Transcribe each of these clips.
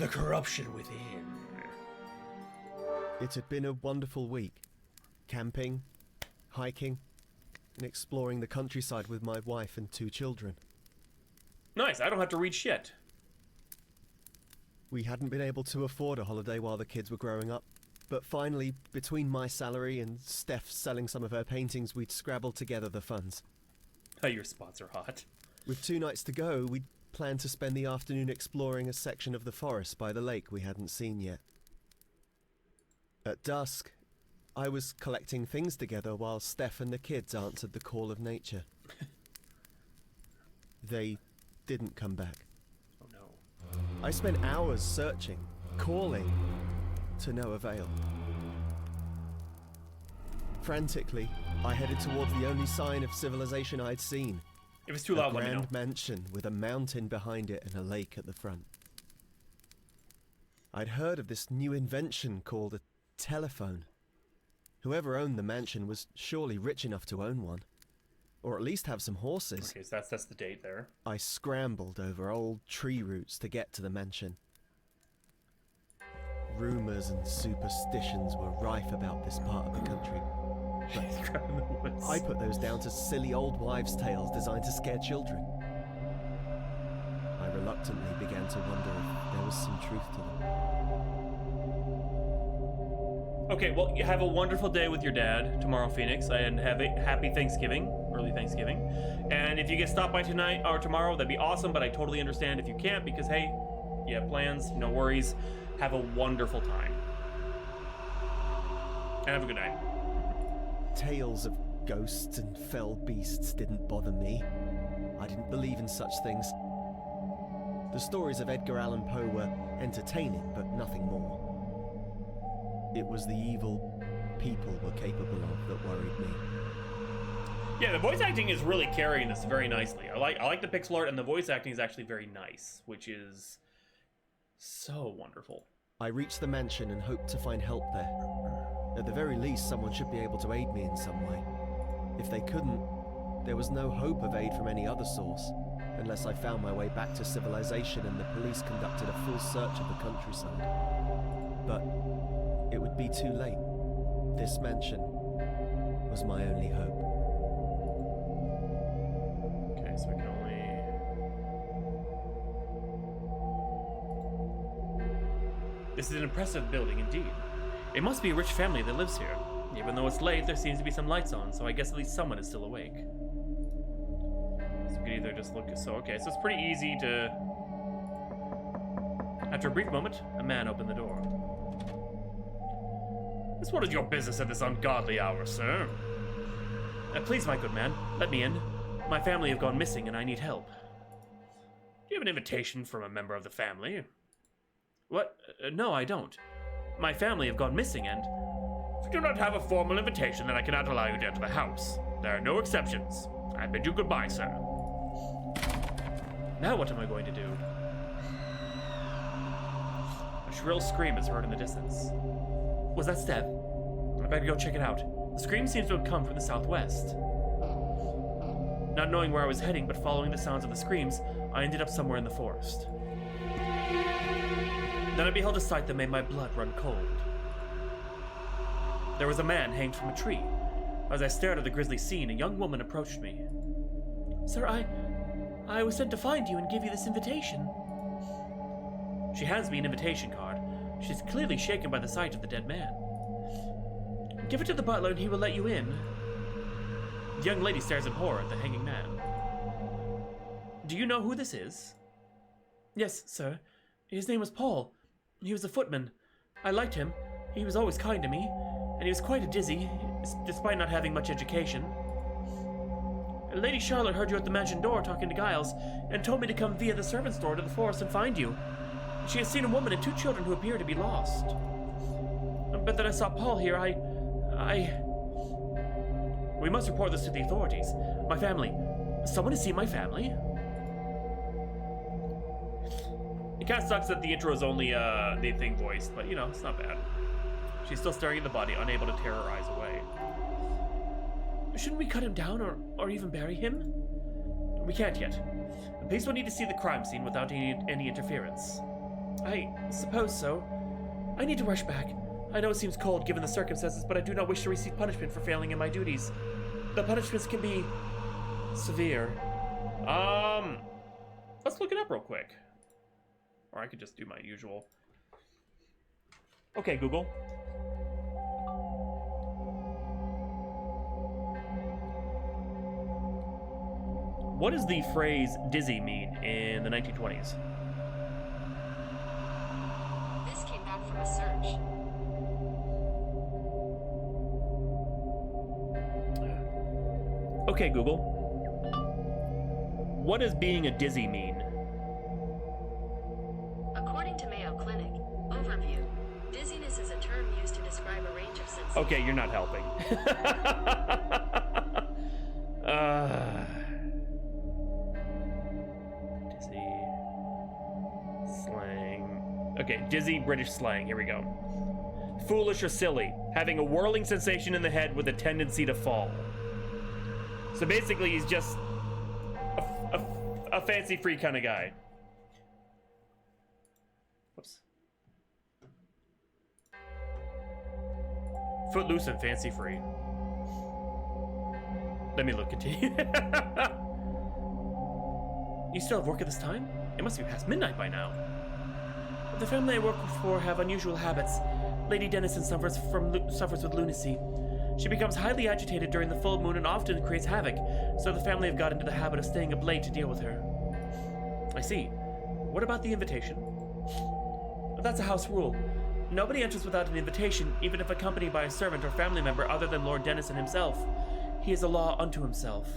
the corruption within. It had been a wonderful week. Camping, hiking, and exploring the countryside with my wife and 2 children. Nice, I don't have to read shit. We hadn't been able to afford a holiday while the kids were growing up, but finally, between my salary and Steph selling some of her paintings, we'd scrabbled together the funds. Oh, your spots are hot. With 2 nights to go, we'd planned to spend the afternoon exploring a section of the forest by the lake we hadn't seen yet. At dusk, I was collecting things together while Steph and the kids answered the call of nature. They didn't come back. Oh no. I spent hours searching, calling, to no avail. Frantically, I headed towards the only sign of civilization I'd seen. If it's too loud, let me know. A grand mansion with a mountain behind it and a lake at the front. I'd heard of this new invention called a telephone. Whoever owned the mansion was surely rich enough to own one. Or at least have some horses. Okay, so that's the date there. I scrambled over old tree roots to get to the mansion. Rumours and superstitions were rife about this part of the country. But I put those down to silly old wives' tales designed to scare children. I reluctantly began to wonder if there was some truth to them. Okay, well, you have a wonderful day with your dad tomorrow, Phoenix, and have a happy Thanksgiving, early Thanksgiving. And if you get stopped by tonight or tomorrow, that'd be awesome, but I totally understand if you can't because, hey, you have plans, no worries. Have a wonderful time. And have a good night. Tales of ghosts and fell beasts didn't bother me. I didn't believe in such things. The stories of Edgar Allan Poe were entertaining, but nothing more. It was the evil people were capable of that worried me. Yeah, the voice acting is really carrying this very nicely. I like the pixel art, and the voice acting is actually very nice, which is so wonderful. I reached the mansion and hoped to find help there. At the very least, someone should be able to aid me in some way. If they couldn't, there was no hope of aid from any other source, unless I found my way back to civilization and the police conducted a full search of the countryside. But it would be too late. This mansion was my only hope. Okay, so we can only... This is an impressive building indeed. It must be a rich family that lives here. Even though it's late, there seems to be some lights on, so I guess at least someone is still awake. So we could either just look... So, okay, so it's pretty easy to... After a brief moment, a man opened the door. What is your business at this ungodly hour, sir? Please, my good man, let me in. My family have gone missing and I need help. Do you have an invitation from a member of the family? What? No, I don't. My family have gone missing and... If you do not have a formal invitation, then I cannot allow you to enter the house. There are no exceptions. I bid you goodbye, sir. Now what am I going to do? A shrill scream is heard in the distance. Was that Steph? I better go check it out. The scream seems to have come from the southwest. Not knowing where I was heading, but following the sounds of the screams, I ended up somewhere in the forest. Then I beheld a sight that made my blood run cold. There was a man hanged from a tree. As I stared at the grisly scene, a young woman approached me. Sir, I was sent to find you and give you this invitation. She hands me an invitation card. She's clearly shaken by the sight of the dead man. Give it to the butler and he will let you in. The young lady stares in horror at the hanging man. Do you know who this is? Yes, sir. His name was Paul. He was a footman. I liked him. He was always kind to me, and he was quite a dizzy, despite not having much education. Lady Charlotte heard you at the mansion door talking to Giles, and told me to come via the servants' door to the forest and find you. She has seen a woman and 2 children who appear to be lost. But then I saw Paul here, We must report this to the authorities. My family. Someone has seen my family? It kind of sucks that the intro is only the thing voice, but you know, it's not bad. She's still staring at the body, unable to tear her eyes away. Shouldn't we cut him down or even bury him? We can't yet. The police will need to see the crime scene without any interference. I suppose so. I need to rush back. I know it seems cold given the circumstances, but I do not wish to receive punishment for failing in my duties. The punishments can be severe. Let's look it up real quick. Or I could just do my usual. Okay, Google. What does the phrase dizzy mean in the 1920s? This came back from a search. Okay, Google. What does being a dizzy mean? According to Mayo Clinic, overview. Dizziness is a term used to describe a range of sensations. Okay, you're not helping. Dizzy. Slang. Okay, dizzy British slang. Here we go. Foolish or silly. Having a whirling sensation in the head with a tendency to fall. So basically, he's just a fancy-free kind of guy. Whoops. Footloose and fancy-free. Let me look, continue. You still have work at this time? It must be past midnight by now. The family I work for have unusual habits. Lady Dennison suffers with lunacy. She becomes highly agitated during the full moon and often creates havoc, so the family have got into the habit of staying up late to deal with her. I see. What about the invitation? That's a house rule. Nobody enters without an invitation, even if accompanied by a servant or family member other than Lord Dennison himself. He is a law unto himself.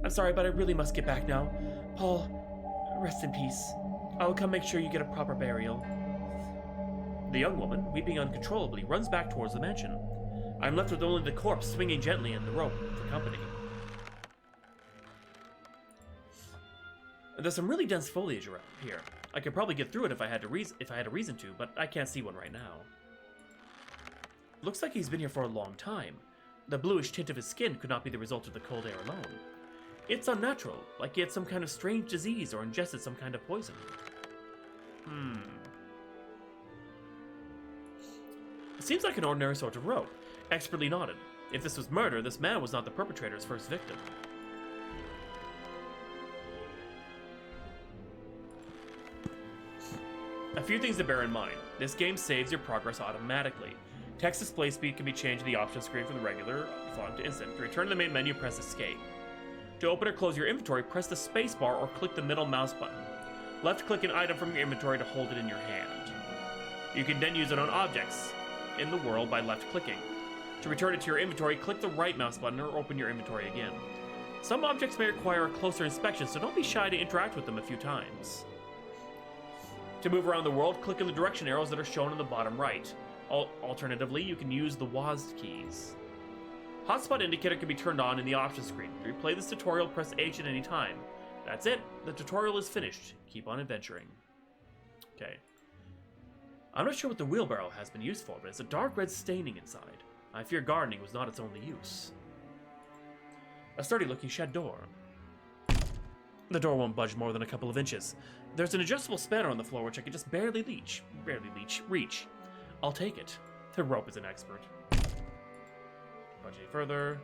I'm sorry, but I really must get back now. Paul, rest in peace. I will come make sure you get a proper burial. The young woman, weeping uncontrollably, runs back towards the mansion. I'm left with only the corpse swinging gently in the rope for company. There's some really dense foliage around here. I could probably get through it if I had a reason to, but I can't see one right now. Looks like he's been here for a long time. The bluish tint of his skin could not be the result of the cold air alone. It's unnatural, like he had some kind of strange disease or ingested some kind of poison. It seems like an ordinary sort of rope, expertly knotted. If this was murder, this man was not the perpetrator's first victim. A few things to bear in mind. This game saves your progress automatically. Text display speed can be changed in the options screen from the regular font to instant. To return to the main menu, press Escape. To open or close your inventory, press the spacebar or click the middle mouse button. Left-click an item from your inventory to hold it in your hand. You can then use it on objects in the world by left-clicking. To return it to your inventory, click the right mouse button or open your inventory again. Some objects may require a closer inspection, so don't be shy to interact with them a few times. To move around the world, click on the direction arrows that are shown on the bottom right. Alternatively, you can use the WASD keys. Hotspot indicator can be turned on in the options screen. To replay this tutorial, press H at any time. That's it. The tutorial is finished. Keep on adventuring. Okay. I'm not sure what the wheelbarrow has been used for, but it's a dark red staining inside. I fear gardening was not its only use. A sturdy-looking shed door. The door won't budge more than a couple of inches. There's an adjustable spanner on the floor which I can just barely reach. I'll take it. The rope is an expert. Budge any further.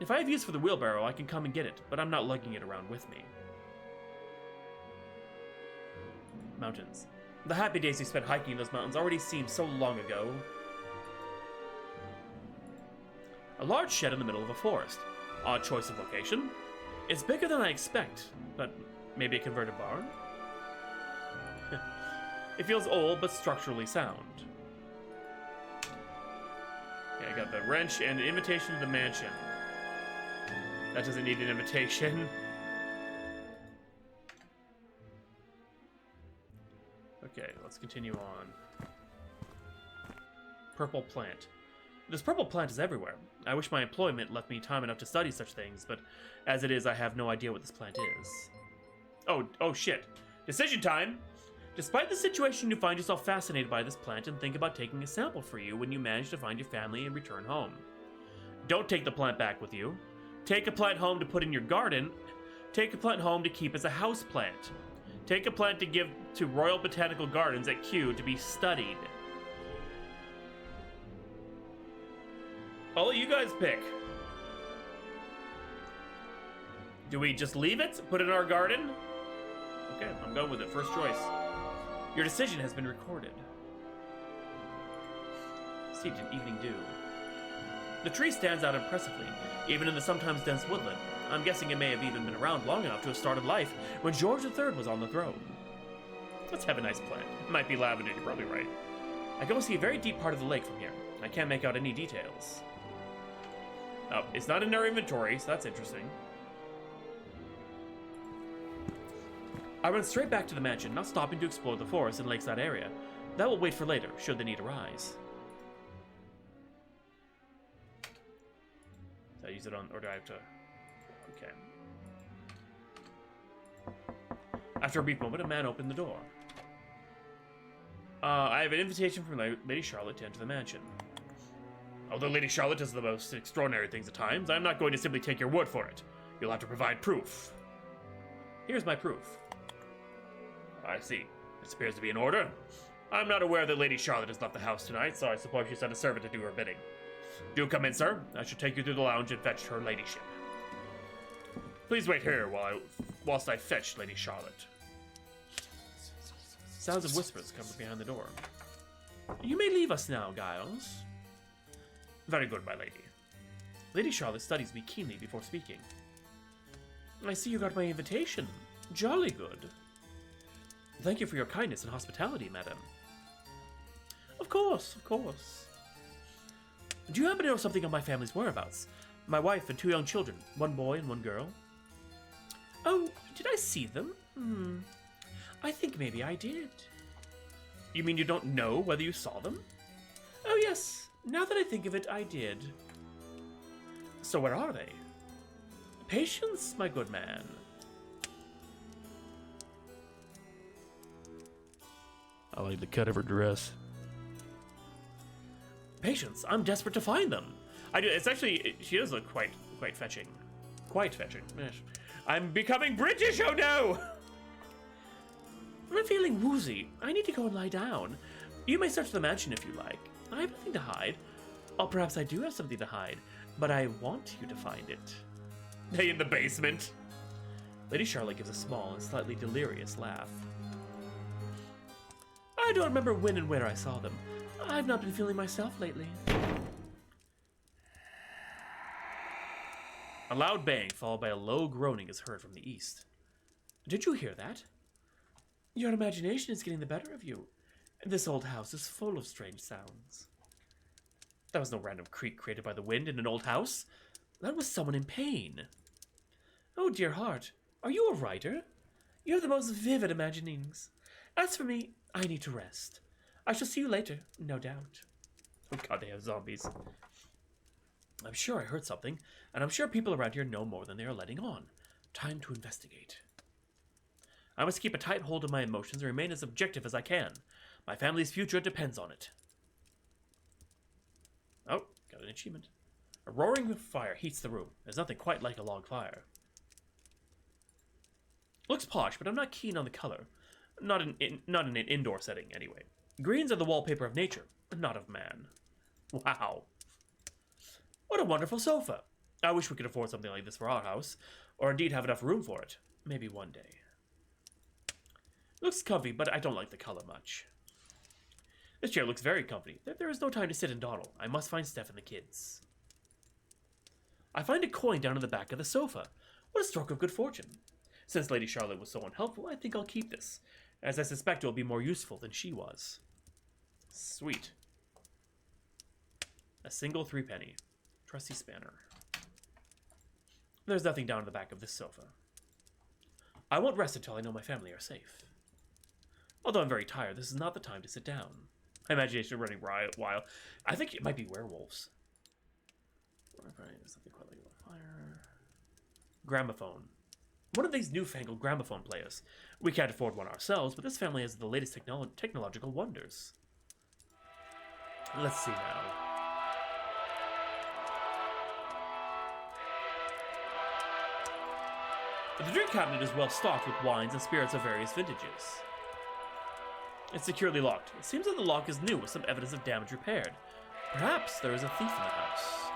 If I have use for the wheelbarrow, I can come and get it, but I'm not lugging it around with me. Mountains. The happy days we spent hiking in those mountains already seem so long ago. A large shed in the middle of a forest. Odd choice of location. It's bigger than I expect, but maybe a converted barn? It feels old, but structurally sound. Okay, I got the wrench and an invitation to the mansion. That doesn't need an invitation. Okay, let's continue on. Purple plant. This purple plant is everywhere. I wish my employment left me time enough to study such things, but as it is, I have no idea what this plant is. Oh shit. Decision time! Despite the situation, you find yourself fascinated by this plant and think about taking a sample for you when you manage to find your family and return home. Don't take the plant back with you. Take a plant home to put in your garden. Take a plant home to keep as a house plant. Take a plant to give to Royal Botanical Gardens at Kew to be studied. I'll let you guys pick. Do we just leave it? Put it in our garden? Okay, I'm going with it. First choice. Your decision has been recorded. Steeped in evening dew. The tree stands out impressively, even in the sometimes dense woodland. I'm guessing it may have even been around long enough to have started life when George III was on the throne. Let's have a nice plant. It might be lavender, you're probably right. I can only see a very deep part of the lake from here. I can't make out any details. Oh, it's not in our inventory, so that's interesting. I went straight back to the mansion, not stopping to explore the forest and lakeside area. That will wait for later, should the need arise. Do I use it on, or do I have to? Okay. After a brief moment, a man opened the door. I have an invitation from Lady Charlotte to enter the mansion. Although Lady Charlotte does the most extraordinary things at times, I'm not going to simply take your word for it. You'll have to provide proof. Here's my proof. I see. This appears to be in order. I'm not aware that Lady Charlotte has left the house tonight, so I suppose she sent a servant to do her bidding. Do come in, sir. I shall take you through the lounge and fetch her ladyship. Please wait here whilst I fetch Lady Charlotte. Sounds of whispers come from behind the door. You may leave us now, Giles. Very good, my lady. Lady Charlotte studies me keenly before speaking. I see you got my invitation. Jolly good. Thank you for your kindness and hospitality, madam. Of course, of course. Do you happen to know something of my family's whereabouts? My wife and 2 young children, 1 boy and 1 girl. Oh, did I see them? I think maybe I did. You mean you don't know whether you saw them? Oh yes, now that I think of it, I did. So where are they? Patience, my good man. I like the cut of her dress. Patience, I'm desperate to find them. I do. It's actually, she does look quite fetching. Quite fetching. Yes. I'm becoming British, oh no! I'm feeling woozy. I need to go and lie down. You may search the mansion if you like. I have nothing to hide. Or perhaps I do have something to hide, but I want you to find it. Hey, in the basement. Lady Charlotte gives a small and slightly delirious laugh. I don't remember when and where I saw them. I've not been feeling myself lately. A loud bang followed by a low groaning is heard from the east. Did you hear that? Your imagination is getting the better of you. This old house is full of strange sounds. That was no random creak created by the wind in an old house. That was someone in pain. Oh, dear heart, are you a writer? You have the most vivid imaginings. As for me, I need to rest. I shall see you later, no doubt. Oh god, they have zombies. I'm sure I heard something, and I'm sure people around here know more than they are letting on. Time to investigate. I must keep a tight hold of my emotions and remain as objective as I can. My family's future depends on it. Oh, got an achievement. A roaring fire heats the room. There's nothing quite like a log fire. Looks posh, but I'm not keen on the color. Not in an indoor setting, anyway. Greens are the wallpaper of nature, not of man. Wow. What a wonderful sofa. I wish we could afford something like this for our house, or indeed have enough room for it. Maybe one day. Looks comfy, but I don't like the color much. This chair looks very comfy. There is no time to sit and dawdle. I must find Steph and the kids. I find a coin down in the back of the sofa. What a stroke of good fortune. Since Lady Charlotte was so unhelpful, I think I'll keep this, as I suspect it will be more useful than she was. Sweet. A single 3-penny. Trusty spanner. There's nothing down in the back of this sofa. I won't rest until I know my family are safe. Although I'm very tired, this is not the time to sit down. My imagination is running wild. I think it might be werewolves. Something quite like a fire. Gramophone. One of these newfangled gramophone players. We can't afford one ourselves, but this family has the latest technological wonders. Let's see now. The drink cabinet is well stocked with wines and spirits of various vintages. It's securely locked. It seems that the lock is new with some evidence of damage repaired. Perhaps there is a thief in the house.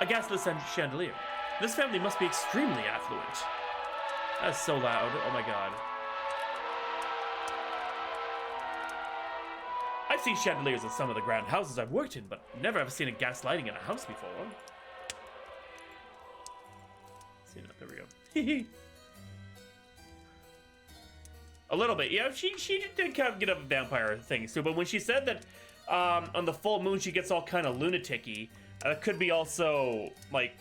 A gaslit chandelier. This family must be extremely affluent. That's so loud. Oh my god. I've seen chandeliers in some of the grand houses I've worked in, but never have seen a gas lighting in a house before. See that? There we go. A little bit, yeah. She did kind of get up vampire things too, but when she said that on the full moon she gets all kind of lunatic-y, could be also like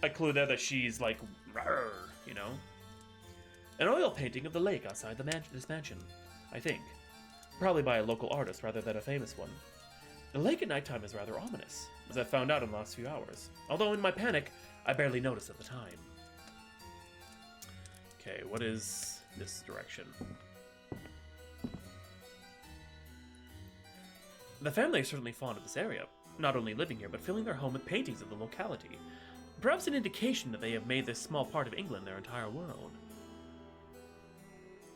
a clue there that she's like, rawr, you know. An oil painting of the lake outside this mansion, I think. Probably by a local artist rather than a famous one. The lake at nighttime is rather ominous, as I found out in the last few hours. Although in my panic, I barely noticed at the time. Okay, what is this direction? The family is certainly fond of this area, not only living here, but filling their home with paintings of the locality. Perhaps an indication that they have made this small part of England their entire world.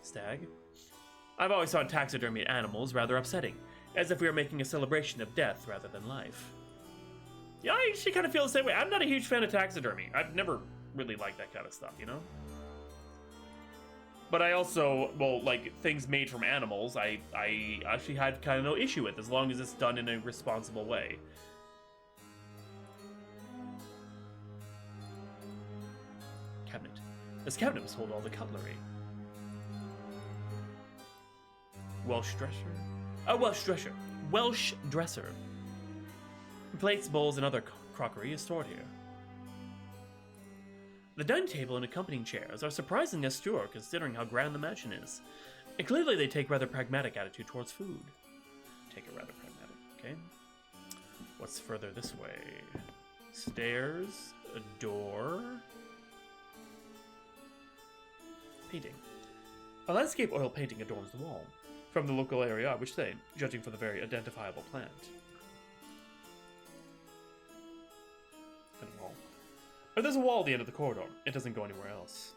Stag? I've always found taxidermy animals rather upsetting, as if we were making a celebration of death rather than life. Yeah, I actually kind of feel the same way. I'm not a huge fan of taxidermy. I've never really liked that kind of stuff, you know? But I also, well, like, things made from animals, I actually had kind of no issue with, as long as it's done in a responsible way. Cabinet. This cabinet must hold all the cutlery. Welsh dresser? A Welsh dresser. Welsh dresser. Plates, bowls, and other crockery is stored here. The dining table and accompanying chairs are surprisingly austere considering how grand the mansion is. And clearly they take rather pragmatic attitude towards food. Take it rather pragmatic, okay? What's further this way? Stairs, a door. Painting. A landscape oil painting adorns the wall. From the local area, I would say, judging from the very identifiable plant. And a wall. Oh, there's a wall at the end of the corridor. It doesn't go anywhere else.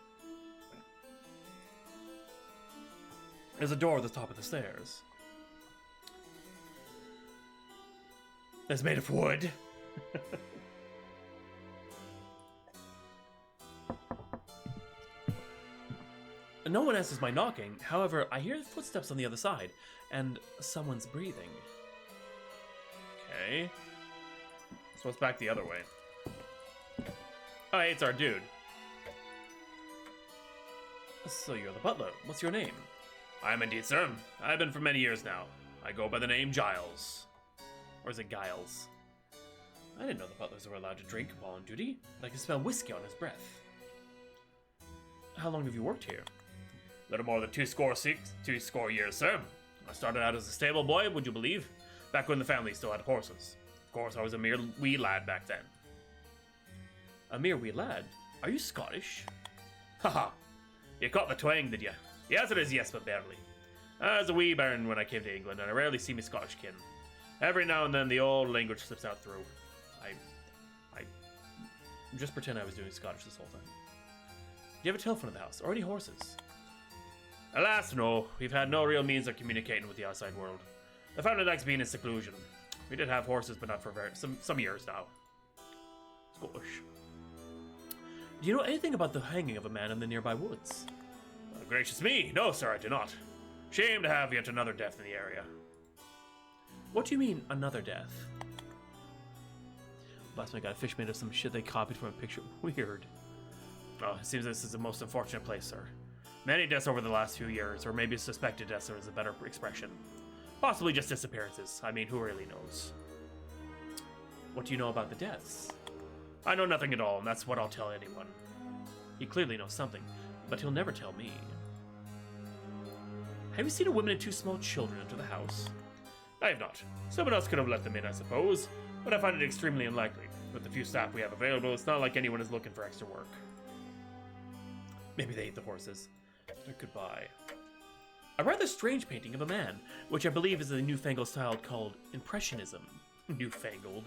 There's a door at the top of the stairs. It's made of wood. No one answers my knocking. However, I hear footsteps on the other side, and someone's breathing. Okay. So it's back the other way. Oh, hey, it's our dude. So you're the butler. What's your name? I am indeed, sir. I've been for many years now. I go by the name Giles. Or is it Giles? I didn't know the butlers were allowed to drink while on duty. I can smell whiskey on his breath. How long have you worked here? Little more than 2 years, sir. I started out as a stable boy, would you believe? Back when the family still had horses. Of course, I was a mere wee lad back then. A mere wee lad? Are you Scottish? Haha. You caught the twang, did you? The answer is yes, but barely. I was a wee bairn when I came to England, and I rarely see me Scottish kin. Every now and then, the old language slips out through. I just pretend I was doing Scottish this whole time. Do you have a telephone in the house, or any horses? Alas, no. We've had no real means of communicating with the outside world. The family likes being in seclusion. We did have horses, but not for some years now. Scottish. Do you know anything about the hanging of a man in the nearby woods? Gracious me, no, sir, I do not. Shame to have yet another death in the area. What do you mean, another death? Last time I got a fish made of some shit they copied from a picture. Weird. Oh, it seems this is the most unfortunate place, sir. Many deaths over the last few years, or maybe suspected deaths is a better expression. Possibly just disappearances. I mean, who really knows? What do you know about the deaths? I know nothing at all, and that's what I'll tell anyone. He clearly knows something, but he'll never tell me. Have you seen a woman and 2 small children enter the house? I have not. Someone else could have let them in, I suppose, but I find it extremely unlikely. With the few staff we have available, it's not like anyone is looking for extra work. Maybe they ate the horses. Goodbye. A rather strange painting of a man, which I believe is a newfangled style called Impressionism. Newfangled.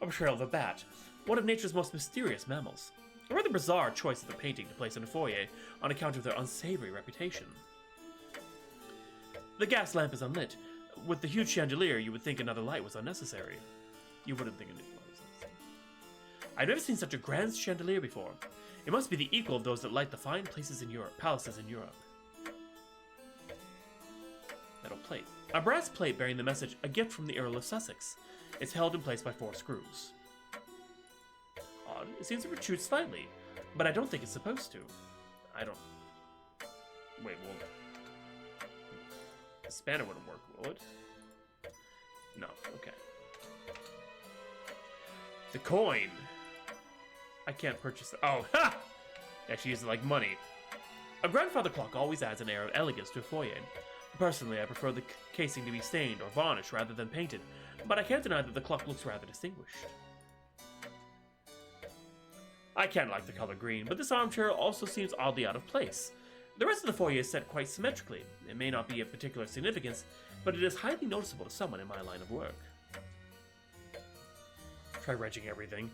A portrayal of a bat, one of nature's most mysterious mammals. A rather bizarre choice of a painting to place in a foyer on account of their unsavory reputation. The gas lamp is unlit. With the huge chandelier, you would think another light was unnecessary. You wouldn't think another light was necessary. I've never seen such a grand chandelier before. It must be the equal of those that light the fine places in Europe, palaces in Europe. Metal plate. A brass plate bearing the message, "A gift from the Earl of Sussex." It's held in place by 4 screws. Odd. It seems to protrude slightly, but I don't think it's supposed to. I don't... Wait, well... The spanner wouldn't work, will it? No, okay. The coin! I can't purchase it. Oh, ha! Actually use it like money. A grandfather clock always adds an air of elegance to a foyer. Personally, I prefer the casing to be stained or varnished rather than painted, but I can't deny that the clock looks rather distinguished. I can't like the color green, but this armchair also seems oddly out of place. The rest of the foyer is set quite symmetrically. It may not be of particular significance, but it is highly noticeable to someone in my line of work. Try wrenching everything.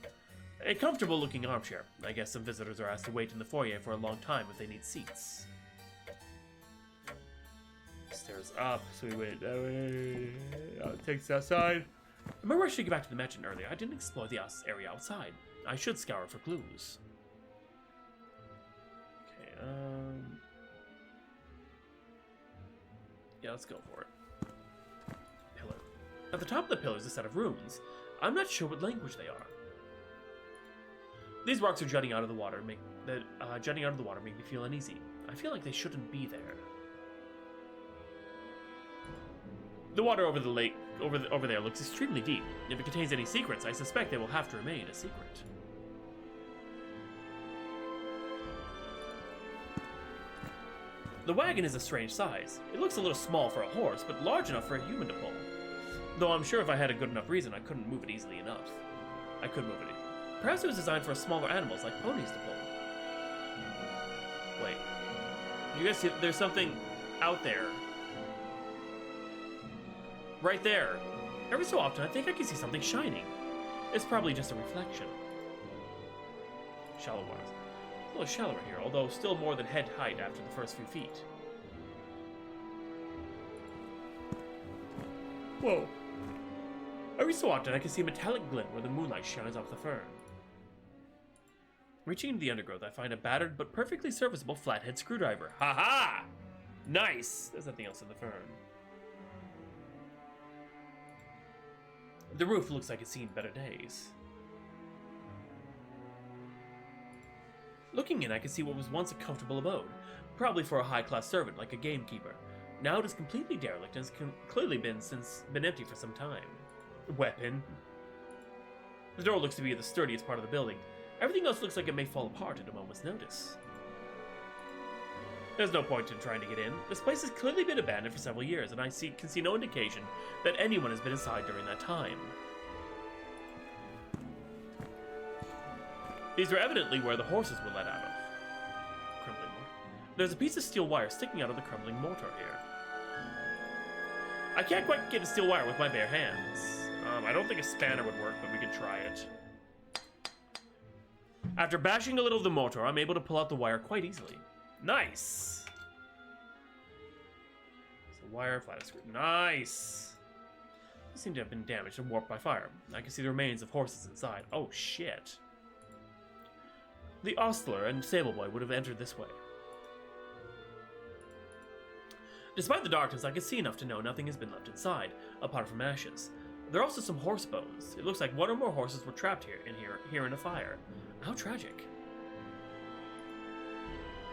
A comfortable-looking armchair. I guess some visitors are asked to wait in the foyer for a long time if they need seats. Stairs up, so we went that way. It takes us outside. Remember I should get back to the mansion earlier. I didn't explore the area outside. I should scour for clues. Okay, yeah, let's go for it. Pillar. At the top of the pillar is a set of runes. I'm not sure what language they are. These rocks are jutting out of the water make me feel uneasy. I feel like they shouldn't be there. The water over the lake over there looks extremely deep. If it contains any secrets, I suspect they will have to remain a secret. The wagon is a strange size. It looks a little small for a horse, but large enough for a human to pull. Though I'm sure if I had a good enough reason, I couldn't move it easily enough. I could move it easily. Perhaps it was designed for smaller animals like ponies to pull. Wait. You guys see, there's something out there. Right there. Every so often, I think I can see something shining. It's probably just a reflection. Shallow waters. A little shallower here, although still more than head height after the first few feet. Whoa. Every so often, I can see a metallic glint where the moonlight shines off the fern. Reaching into the undergrowth, I find a battered but perfectly serviceable flathead screwdriver. Ha-ha! Nice! There's nothing else in the fern. The roof looks like it's seen better days. Looking in, I can see what was once a comfortable abode, probably for a high-class servant like a gamekeeper. Now it is completely derelict and has clearly been empty for some time. Weapon. The door looks to be the sturdiest part of the building. Everything else looks like it may fall apart at a moment's notice. There's no point in trying to get in. This place has clearly been abandoned for several years, and I can see no indication that anyone has been inside during that time. These were evidently where the horses were let out of. Crumbling mortar. There's a piece of steel wire sticking out of the crumbling mortar here. I can't quite get the steel wire with my bare hands. I don't think a spanner would work, but we can try it. After bashing a little of the mortar, I'm able to pull out the wire quite easily. Nice! So wire, flat screw. Nice! They seem to have been damaged and warped by fire. I can see the remains of horses inside. Oh, shit. The ostler and stable boy would have entered this way. Despite the darkness, I can see enough to know nothing has been left inside, apart from ashes. There are also some horse bones. It looks like one or more horses were trapped here in a fire. How tragic.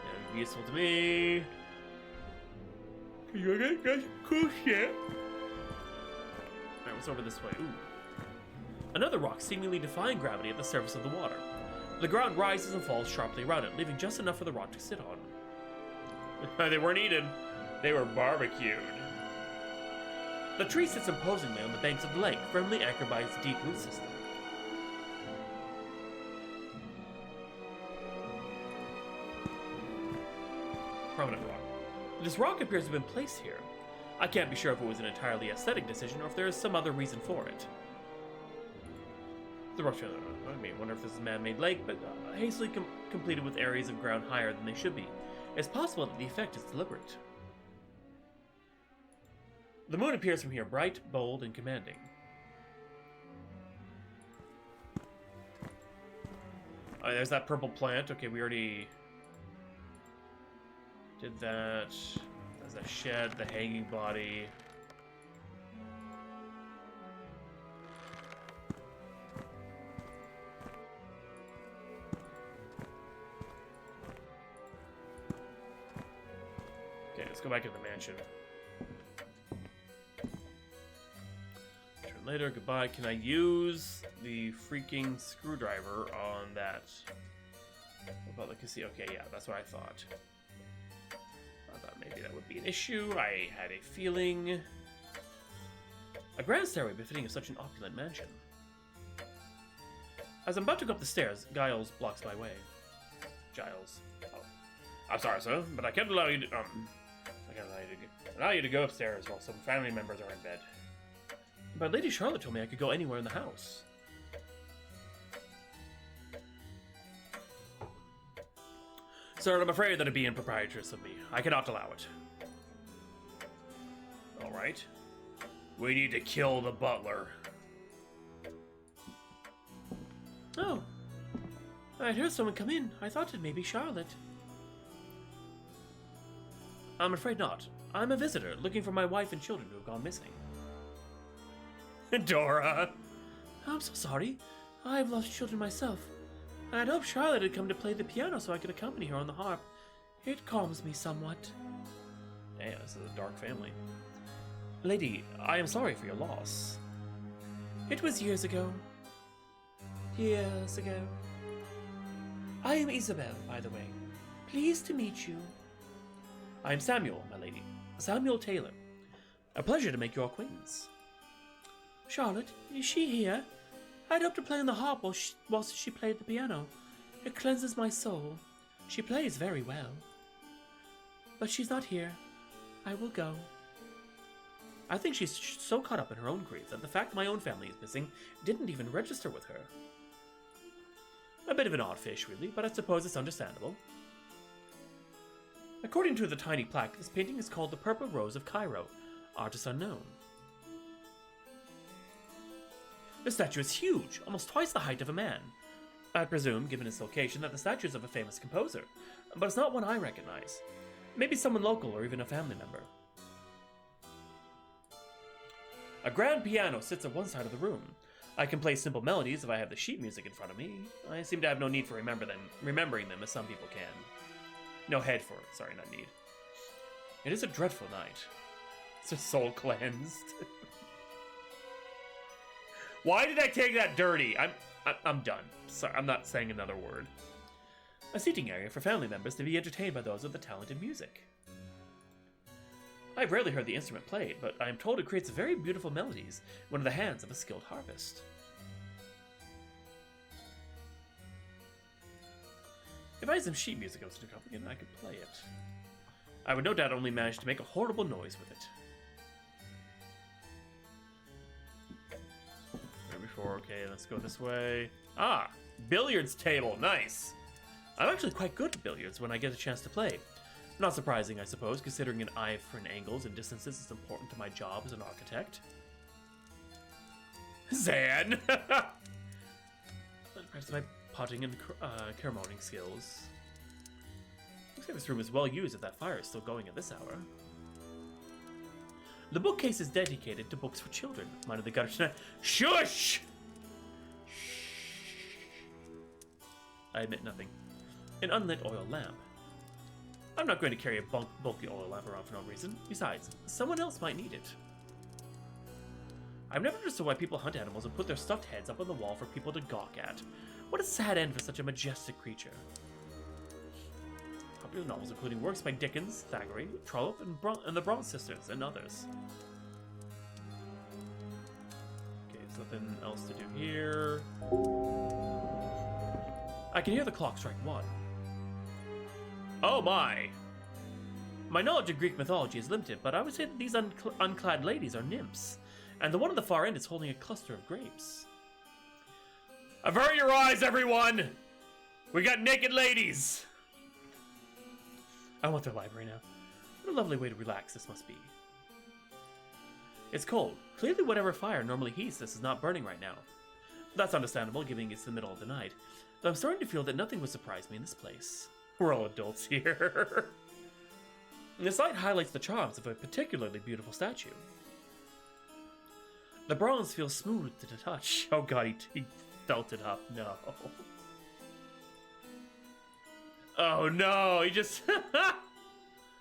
That would be useful to me. You got cool shit. Alright, what's over this way? Ooh. Another rock seemingly defying gravity at the surface of the water. The ground rises and falls sharply around it, leaving just enough for the rock to sit on. They weren't eaten. They were barbecued. The tree sits imposingly on the banks of the lake, firmly anchored by its deep root system. Prominent rock. This rock appears to have been placed here. I can't be sure if it was an entirely aesthetic decision or if there is some other reason for it. The rock, I wonder if this is a man-made lake, but hastily completed with areas of ground higher than they should be. It's possible that the effect is deliberate. The moon appears from here, bright, bold, and commanding. Oh, there's that purple plant. Okay, we already did that. There's that shed, the hanging body. Okay, let's go back to the mansion. Turn later, goodbye. Can I use the freaking screwdriver on that? What about the casino? Okay, yeah, that's what I thought. I thought maybe that would be an issue. I had a feeling. A grand stairway befitting of such an opulent mansion. As I'm about to go up the stairs, Giles blocks my way. Giles. Oh. I'm sorry, sir, but I can't allow you to, allow you to go upstairs while some family members are in bed. But Lady Charlotte told me I could go anywhere in the house. Sir, I'm afraid that it'd be improprietous of me. I cannot allow it. Alright. We need to kill the butler. Oh. I heard someone come in. I thought it may be Charlotte. I'm afraid not. I'm a visitor, looking for my wife and children who have gone missing. Dora! I'm so sorry. I've lost children myself. I'd hoped Charlotte had come to play the piano so I could accompany her on the harp. It calms me somewhat. Yeah, this is a dark family. Lady, I am sorry for your loss. It was years ago. Years ago. I am Isabel, by the way. Pleased to meet you. I am Samuel, my lady. Samuel Taylor. A pleasure to make your acquaintance. Charlotte, is she here? I'd hoped to play on the harp whilst she played the piano. It cleanses my soul. She plays very well. But she's not here. I will go. I think she's so caught up in her own grief that the fact my own family is missing didn't even register with her. A bit of an odd fish, really, but I suppose it's understandable. According to the tiny plaque, this painting is called the Purple Rose of Cairo, artist unknown. The statue is huge, almost twice the height of a man. I presume, given its location, that the statue is of a famous composer, but it's not one I recognize. Maybe someone local or even a family member. A grand piano sits at one side of the room. I can play simple melodies if I have the sheet music in front of me. I seem to have no need for remembering them as some people can. No head for it, sorry, not need. It is a dreadful night. It's a soul cleansed. Why did I take that dirty? I'm done. Sorry, I'm not saying another word. A seating area for family members to be entertained by those with the talent in music. I've rarely heard the instrument played, but I am told it creates very beautiful melodies when in the hands of a skilled harpist. If I had some sheet music I was to accompany it, I could play it. I would no doubt only manage to make a horrible noise with it. Before, okay, let's go this way. Ah, billiards table, nice. I'm actually quite good at billiards when I get a chance to play. Not surprising, I suppose, considering an eye for angles and distances is important to my job as an architect. Zan! Practice my potting and caramoning skills. Looks like this room is well used if that fire is still going at this hour. The bookcase is dedicated to books for children. Mind the gutter tonight. Shush! I admit nothing. An unlit oil lamp. I'm not going to carry a bulky oil lamp around for no reason. Besides, someone else might need it. I've never understood why people hunt animals and put their stuffed heads up on the wall for people to gawk at. What a sad end for such a majestic creature. Popular novels including works by Dickens, Thackeray, Trollope, and the Bronte sisters, and others. Okay, there's nothing else to do here. I can hear the clock strike 1. Oh my! My knowledge of Greek mythology is limited, but I would say that these unclad ladies are nymphs, and the one at the far end is holding a cluster of grapes. Avert your eyes, everyone! We got naked ladies! I want their library now. What a lovely way to relax this must be. It's cold. Clearly whatever fire normally heats this is not burning right now. That's understandable, given it's the middle of the night. Though I'm starting to feel that nothing would surprise me in this place. We're all adults here. This light highlights the charms of a particularly beautiful statue. The bronze feels smooth to the touch. Oh god, he felt it up. No. Oh no, he just...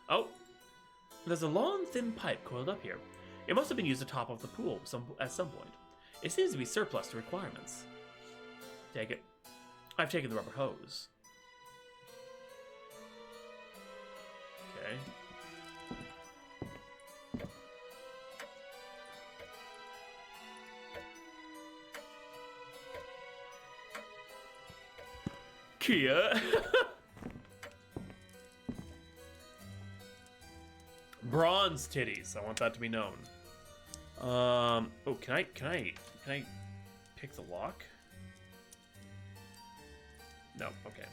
Oh. There's a long, thin pipe coiled up here. It must have been used to top off the pool at some point. It seems to be surplus to requirements. Take it. I've taken the rubber hose. Okay. Kia. Bronze titties. I want that to be known. Oh, can I pick the lock? No. Okay.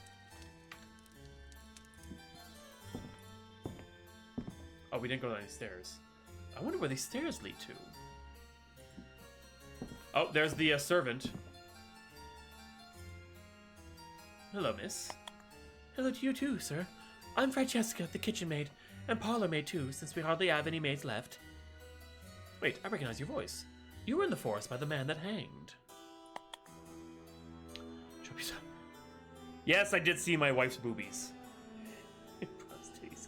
Oh, we didn't go down any stairs. I wonder where these stairs lead to. Oh, there's the servant. Hello, miss. Hello to you too, sir. I'm Francesca, the kitchen maid, and parlor maid too, since we hardly have any maids left. Wait, I recognize your voice. You were in the forest by the man that hanged. Yes, I did see my wife's boobies.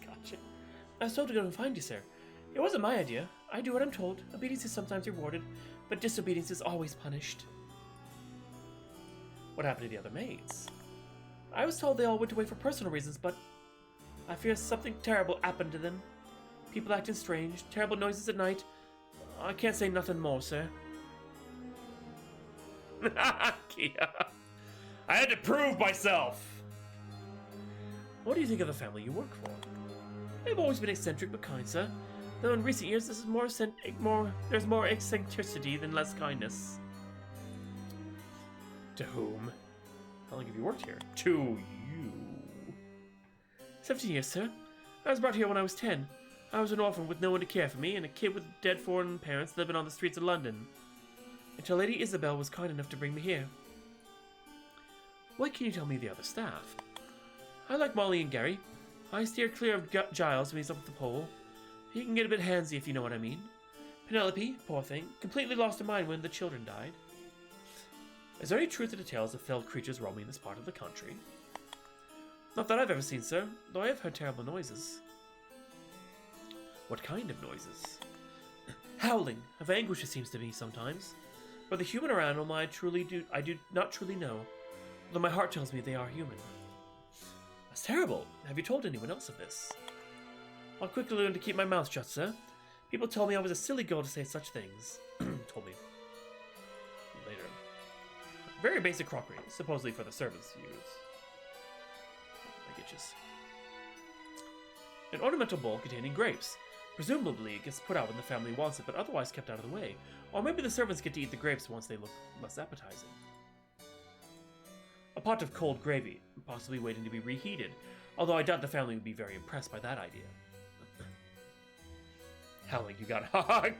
Gotcha. I was told to go and find you, sir. It wasn't my idea. I do what I'm told. Obedience is sometimes rewarded, but disobedience is always punished. What happened to the other maids? I was told they all went away for personal reasons, but I fear something terrible happened to them. People acting strange, terrible noises at night. I can't say nothing more, sir. Kia. I had to prove myself. What do you think of the family you work for? They've always been eccentric but kind, sir. Though in recent years, there's more eccentricity than less kindness. To whom? How long have you worked here? To you. 17 years, sir. I was brought here when I was 10. I was an orphan with no one to care for me, and a kid with dead foreign parents living on the streets of London. Until Lady Isabel was kind enough to bring me here. What can you tell me of the other staff? I like Molly and Gary. I steer clear of Giles when he's up at the pole. He can get a bit handsy if you know what I mean. Penelope, poor thing, completely lost her mind when the children died. Is there any truth to the tales of felled creatures roaming this part of the country? Not that I've ever seen, sir, though I have heard terrible noises. What kind of noises? Howling, of anguish it seems to me sometimes. Whether human or animal, I do not truly know, though my heart tells me they are human. That's terrible. Have you told anyone else of this? I'll quickly learn to keep my mouth shut, sir. People told me I was a silly girl to say such things. Told me. Later. Very basic crockery, supposedly for the servants to use. I get you. An ornamental bowl containing grapes. Presumably it gets put out when the family wants it, but otherwise kept out of the way. Or maybe the servants get to eat the grapes once they look less appetizing. A pot of cold gravy, possibly waiting to be reheated, although I doubt the family would be very impressed by that idea. Howling, you got hog.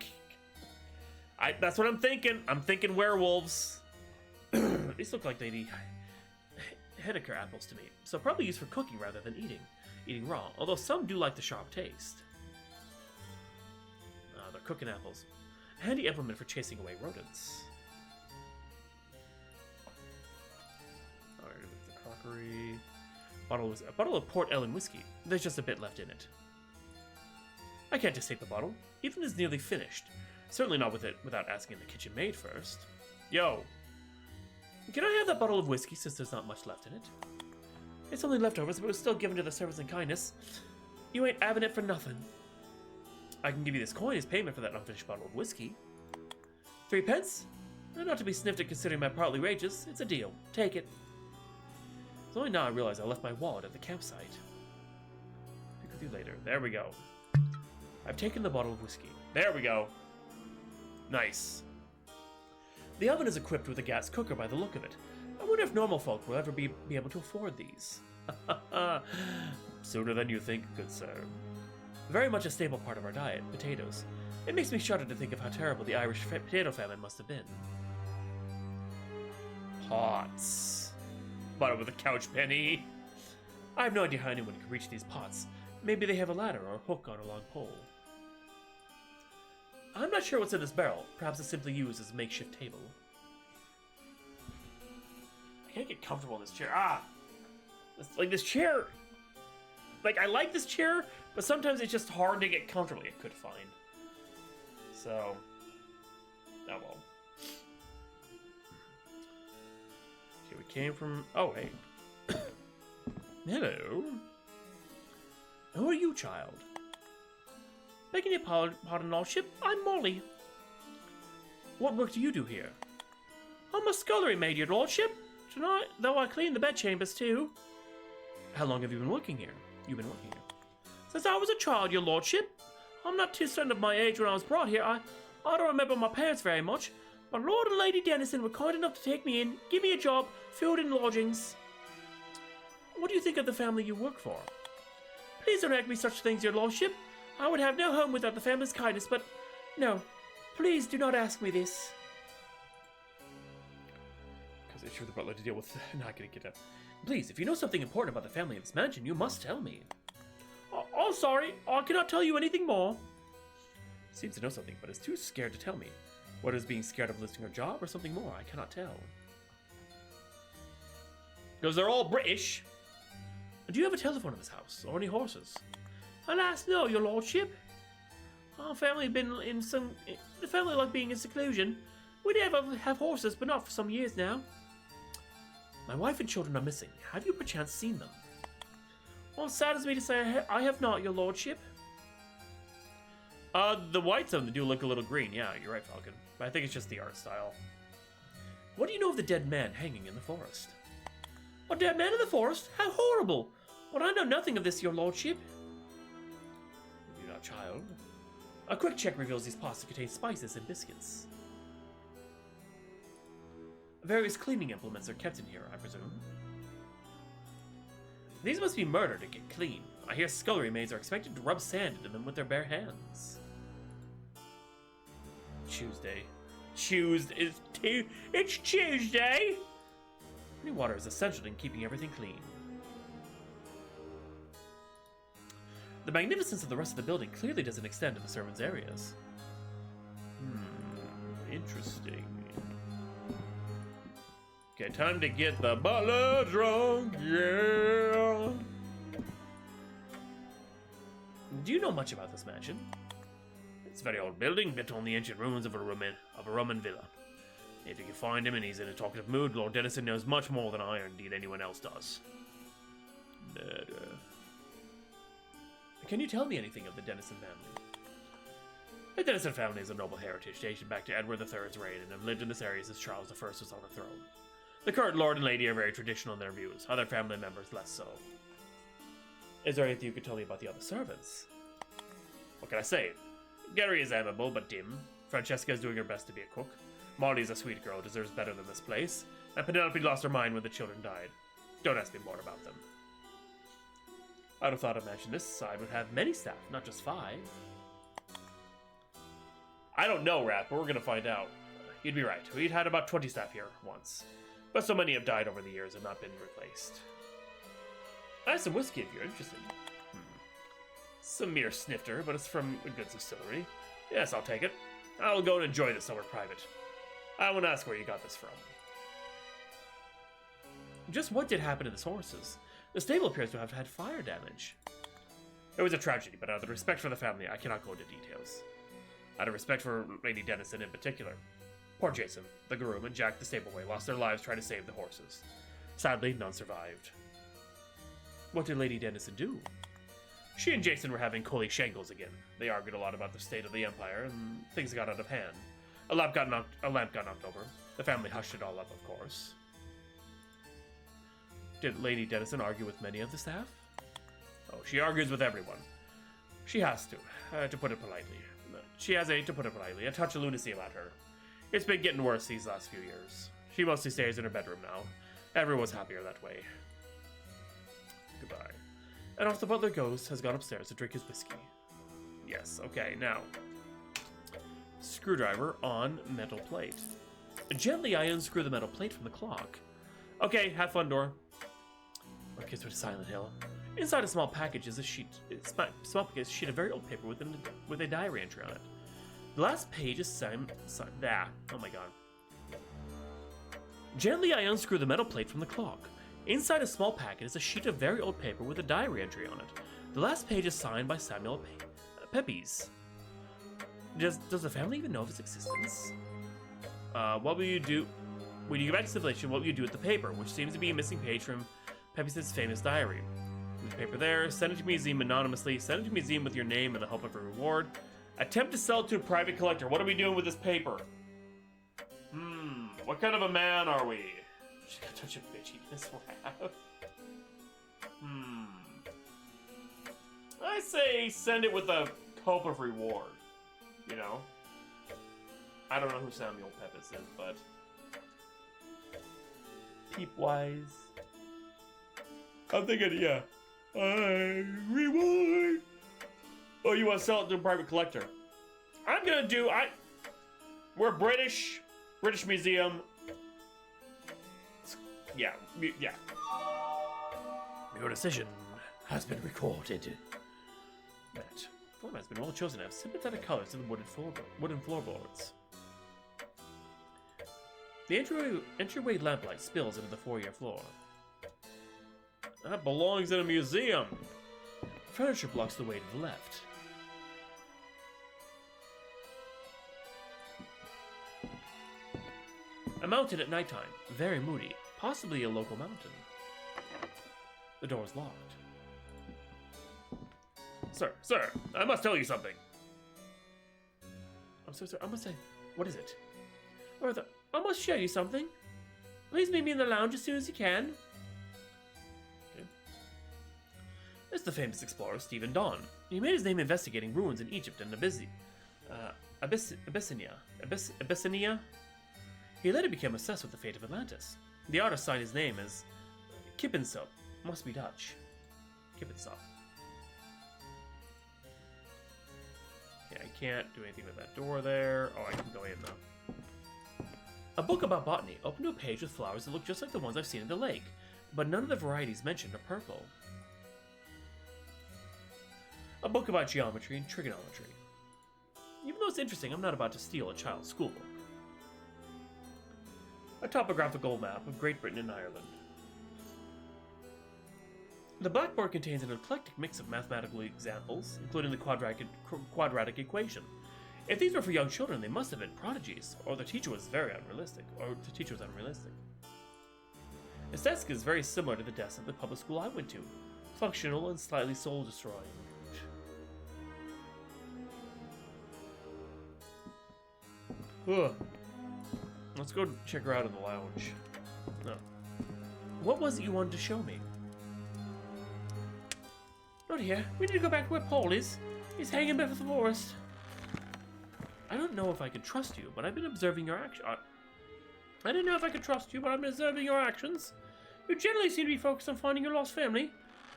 That's what I'm thinking. I'm thinking werewolves. These look like Lady Henniker apples to me, so probably used for cooking rather than eating raw, although some do like the sharp taste. They're cooking apples. A handy implement for chasing away rodents. Alright, the crockery. A bottle of Port Ellen whiskey. There's just a bit left in it. I can't just take the bottle. Ethan is nearly finished. Certainly not with it without asking the kitchen maid first. Yo! Can I have that bottle of whiskey since there's not much left in it? It's only leftovers, but it was still given to the servants in kindness. You ain't having it for nothing. I can give you this coin as payment for that unfinished bottle of whiskey. 3 pence? Not to be sniffed at considering my partly wages. It's a deal. Take it. It's only now I realize I left my wallet at the campsite. Pick with you later. There we go. I've taken the bottle of whiskey. There we go. Nice. The oven is equipped with a gas cooker by the look of it. I wonder if normal folk will ever be able to afford these. Sooner than you think, good sir. Very much a staple part of our diet, potatoes. It makes me shudder to think of how terrible the Irish potato famine must have been. Pots. Bought it with a couch penny. I have no idea how anyone can reach these pots. Maybe they have a ladder or a hook on a long pole. I'm not sure what's in this barrel. Perhaps it's simply used as a makeshift table. I can't get comfortable in this chair. This chair. Like, I like this chair, but sometimes it's just hard to get comfortable. I could find. So, oh well. Okay, we came from. Oh, hey. Hello. Who are you, child? Begging your pardon, lordship. I'm Molly. What work do you do here? I'm a scullery maid, your lordship. Tonight, though I clean the bedchambers too. How long have you been working here? You've been working here since I was a child, your lordship. I'm not too certain of my age when I was brought here. I don't remember my parents very much, but Lord and Lady Dennison were kind enough to take me in, give me a job, food and lodgings. What do you think of the family you work for? Please don't ask me such things, your lordship. I would have no home without the family's kindness, but no, please do not ask me this. Because it's sure the butler to deal with. Not gonna get up. Please, if you know something important about the family in this mansion, you must tell me. Oh, sorry, I cannot tell you anything more. Seems to know something, but is too scared to tell me. What is being scared of losing her job or something more? I cannot tell. Because they're all British. Do you have a telephone in this house, or any horses? Alas, no, your lordship. Our family have been in some. The family like being in seclusion. We have horses, but not for some years now. My wife and children are missing. Have you perchance seen them? Well, saddens me to say I have not, your lordship. The whites of them do look a little green. Yeah, you're right, Falcon. But I think it's just the art style. What do you know of the dead man hanging in the forest? A dead man in the forest? How horrible! But I know nothing of this, your lordship. You're not, child. A quick check reveals these pots to contain spices and biscuits. Various cleaning implements are kept in here, I presume. These must be murdered to get clean. I hear scullery maids are expected to rub sand into them with their bare hands. Tuesday. It's Tuesday! Running water is essential in keeping everything clean. The magnificence of the rest of the building clearly doesn't extend to the servants' areas. Interesting. Okay, time to get the butler drunk, yeah! Do you know much about this mansion? It's a very old building, built on the ancient ruins of a Roman villa. If you can find him and he's in a talkative mood, Lord Dennison knows much more than I or indeed anyone else does. But, can you tell me anything of the Dennison family? The Dennison family is a noble heritage dating back to Edward III's reign and have lived in this area since Charles I was on the throne. The current Lord and Lady are very traditional in their views, other family members less so. Is there anything you could tell me about the other servants? What can I say? Gary is amiable but dim. Francesca is doing her best to be a cook. Molly's a sweet girl, deserves better than this place. And Penelope lost her mind when the children died. Don't ask me more about them. I'd have thought a mansion this side would have many staff, not just 5. I don't know, Rat, but we're gonna find out. You'd be right. We'd had about 20 staff here once. But so many have died over the years and not been replaced. I have some whiskey if you're interested. Some mere snifter, but it's from a good distillery. Yes, I'll take it. I'll go and enjoy this somewhere private. I won't ask where you got this from. Just what did happen to the horses? The stable appears to have had fire damage. It was a tragedy, but out of respect for the family, I cannot go into details. Out of respect for Lady Dennison in particular. Poor Jason, the groom, and Jack the stableboy lost their lives trying to save the horses. Sadly, none survived. What did Lady Dennison do? She and Jason were having Coley Shangles again. They argued a lot about the state of the Empire, and things got out of hand. A lamp got knocked over. The family hushed it all up, of course. Did Lady Dennison argue with many of the staff? Oh, she argues with everyone. She has to put it politely. She has to put it politely, a touch of lunacy about her. It's been getting worse these last few years. She mostly stays in her bedroom now. Everyone's happier that way. Goodbye. And off the butler goes, has gone upstairs to drink his whiskey. Yes, okay, now. Screwdriver on metal plate. Gently, I unscrew the metal plate from the clock. Okay, have fun, door. Okay, so it's Silent Hill. Inside a small package is a sheet. Of very old paper with a diary entry on it. The last page is signed. Oh my god. Gently, I unscrew the metal plate from the clock. Inside a small packet is a sheet of very old paper with a diary entry on it. The last page is signed by Samuel Pepys. Does the family even know of its existence? What will you do when you get back to civilization? What will you do with the paper, which seems to be a missing page from Pepys' famous diary? Leave the paper there. Send it to museum anonymously. Send it to museum with your name and the hope of a reward. Attempt to sell it to a private collector. What are we doing with this paper? What kind of a man are we? She's got such a bitchiness laugh. I say send it with a hope of reward. You know? I don't know who Samuel Pepys is, but... Peep-wise. I'm thinking, yeah. Reward! Oh, you want to sell it to a private collector? I'm gonna do... We're British Museum. Yeah. Your decision has been recorded. That form has been well chosen to have sympathetic colors in the wooden floorboards. The entryway lamplight spills into the foyer floor. That belongs in a museum. Furniture blocks the way to the left. A mountain at nighttime, very moody, possibly a local mountain. The door is locked. Sir, I must tell you something. I'm sorry, sir, I must say, what is it? Arthur, I must show you something. Please meet me in the lounge as soon as you can. Okay. This is the famous explorer Stephen Dawn. He made his name investigating ruins in Egypt and Abyssinia. He later became obsessed with the fate of Atlantis. The artist signed his name as Kippensop. Must be Dutch. Kippensop. Okay, I can't do anything with that door there. Oh, I can go in though. A book about botany opened to a page with flowers that look just like the ones I've seen in the lake, but none of the varieties mentioned are purple. A book about geometry and trigonometry. Even though it's interesting, I'm not about to steal a child's schoolbook. A topographical map of Great Britain and Ireland. The blackboard contains an eclectic mix of mathematical examples, including the quadratic equation. If these were for young children, they must have been prodigies, or the teacher was unrealistic. Its desk is very similar to the desk at the public school I went to, functional and slightly soul-destroying. Ugh. Let's go check her out in the lounge. No. What was it you wanted to show me? Not here. We need to go back to where Paul is. He's hanging above the forest. I don't know if I can trust you, but I've been observing your actions. I didn't know if I could trust you, but I've been observing your actions. You generally seem to be focused on finding your lost family.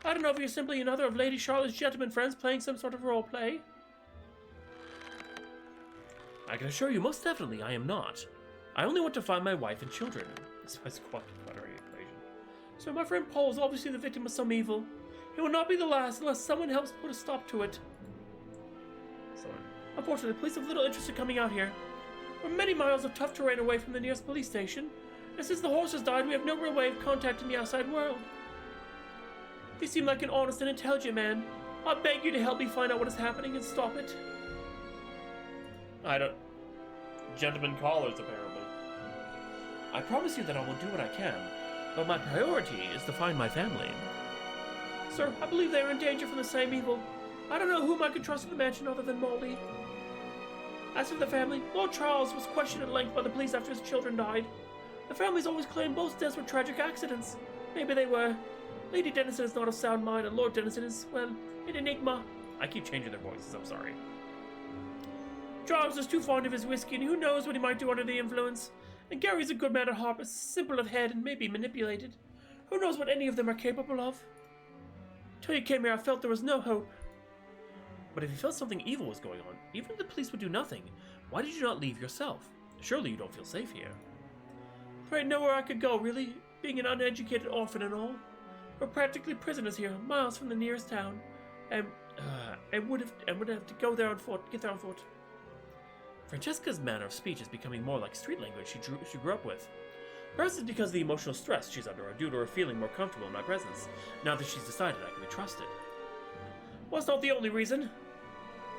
I don't know if you're simply another of Lady Charlotte's gentleman friends playing some sort of role play. I can assure you, most definitely, I am not. I only want to find my wife and children. This is quite a quadratic equation. So my friend Paul is obviously the victim of some evil. He will not be the last unless someone helps put a stop to it. Sorry. Unfortunately, police have little interest in coming out here. We're many miles of tough terrain away from the nearest police station, and since the horses died, we have no real way of contacting the outside world. You seem like an honest and intelligent man. I beg you to help me find out what is happening and stop it. I don't... Gentlemen callers, apparently. I promise you that I will do what I can, but my priority is to find my family. Sir, I believe they are in danger from the same evil. I don't know whom I could trust in the mansion other than Moldy. As for the family, Lord Charles was questioned at length by the police after his children died. The family's always claimed both deaths were tragic accidents. Maybe they were. Lady Dennison is not of sound mind, and Lord Dennison is, well, an enigma. I keep changing their voices, I'm sorry. Charles is too fond of his whiskey, and who knows what he might do under the influence. And Gary's a good man at heart, but simple of head and may be manipulated. Who knows what any of them are capable of? Till you came here, I felt there was no hope. But if you felt something evil was going on, even if the police would do nothing, Why did you not leave yourself? Surely you don't feel safe here. Afraid nowhere I could go, really. Being an uneducated orphan and all. We're practically prisoners here, miles from the nearest town. And would have to go there on foot, get there on foot. Francesca's manner of speech is becoming more like street language she grew up with. Perhaps it's because of the emotional stress she's under or due to her feeling more comfortable in my presence, now that she's decided I can be trusted. Well, that's not the only reason.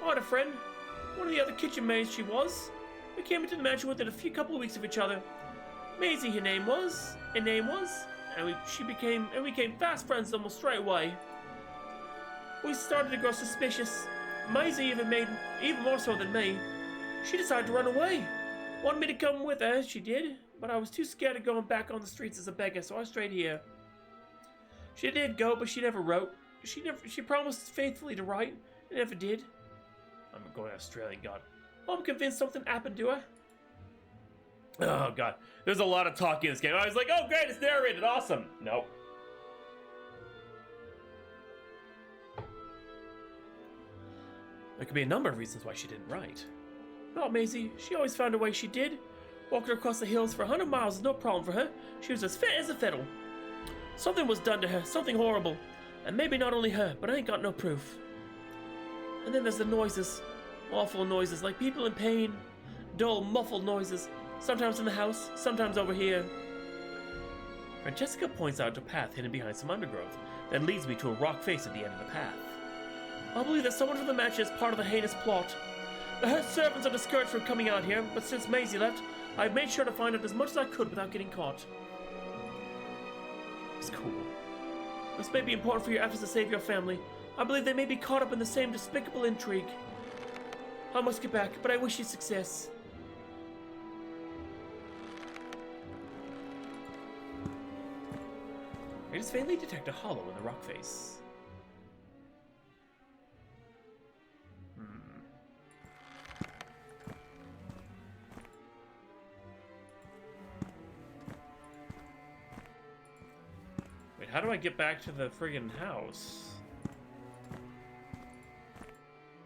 I had a friend, one of the other kitchen maids she was. We came into the mansion within a couple of weeks of each other. Maisie, her name was, and we became fast friends almost straight away. We started to grow suspicious. Maisie even more so than me. She decided to run away. Wanted me to come with her, she did, but I was too scared of going back on the streets as a beggar, so I stayed here. She did go, but she never wrote. She promised faithfully to write, and never did. I'm going Australian, God. I'm convinced something happened to her. Oh, God. There's a lot of talking in this game. I was like, oh, great, it's narrated. Awesome. Nope. There could be a number of reasons why she didn't write. Not Maisie. She always found a way she did. Walking across the hills for 100 miles is no problem for her. She was as fit as a fiddle. Something was done to her. Something horrible. And maybe not only her, but I ain't got no proof. And then there's the noises. Awful noises, like people in pain. Dull, muffled noises. Sometimes in the house, sometimes over here. Francesca points out a path hidden behind some undergrowth that leads me to a rock face at the end of the path. I believe that someone from the mansion is part of the heinous plot. The her servants are discouraged from coming out here, but since Maisie left, I've made sure to find out as much as I could without getting caught. It's cool. This may be important for your efforts to save your family. I believe they may be caught up in the same despicable intrigue. I must get back, but I wish you success. I just faintly detect a hollow in the rock face. Wait, how do I get back to the friggin' house?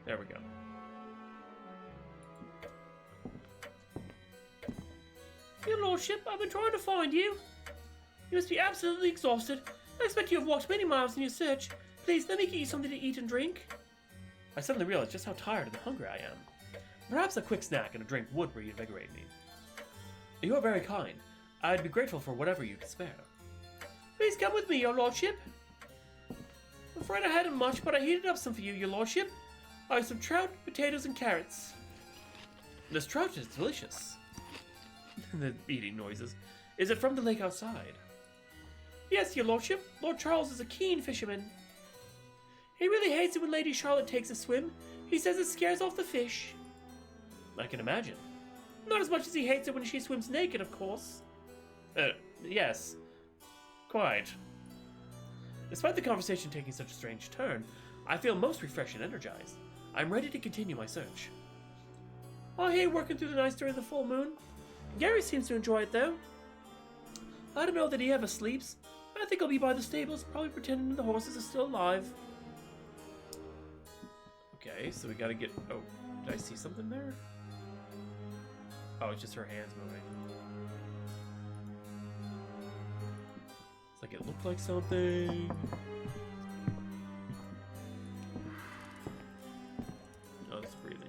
There we go. Your lordship, I've been trying to find you. You must be absolutely exhausted. I expect you have walked many miles in your search. Please, let me get you something to eat and drink. I suddenly realized just how tired and hungry I am. Perhaps a quick snack and a drink would reinvigorate me. You are very kind. I'd be grateful for whatever you could spare. Please come with me, your lordship. I'm afraid I hadn't much, but I heated up some for you, your lordship. I have some trout, potatoes, and carrots. This trout is delicious. The eating noises. Is it from the lake outside? Yes, your lordship. Lord Charles is a keen fisherman. He really hates it when Lady Charlotte takes a swim. He says it scares off the fish. I can imagine. Not as much as he hates it when she swims naked, of course. Yes. Quite. Despite the conversation taking such a strange turn, I feel most refreshed and energized. I'm ready to continue my search. I hate working through the nights during the full moon. Gary seems to enjoy it, though. I don't know that he ever sleeps. I think I'll be by the stables, probably pretending the horses are still alive. Okay, so we gotta get... Oh, did I see something there? Oh, it's just her hands moving. It's like it looked like something. Oh, it's breathing.